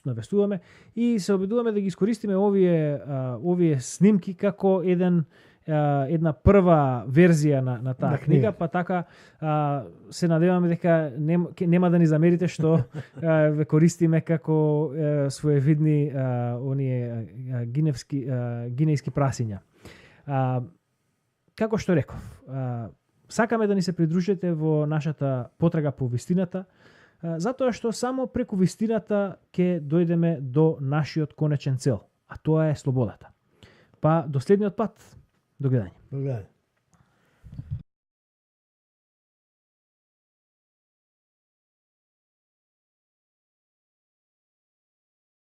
навестуваме и се обидуваме да ги искористиме овие снимки како една прва верзија на таа книга, па така се надеваме дека нема да ни замерите што ве користиме како своевидни оние гинејски прасиња. Како што реков, сакаме да ни се придружите во нашата потрага по вистината, затоа што само преку вистината ќе дојдеме до нашиот конечен цел, а тоа е слободата. Па до следниот пат, до гледање. До гледање.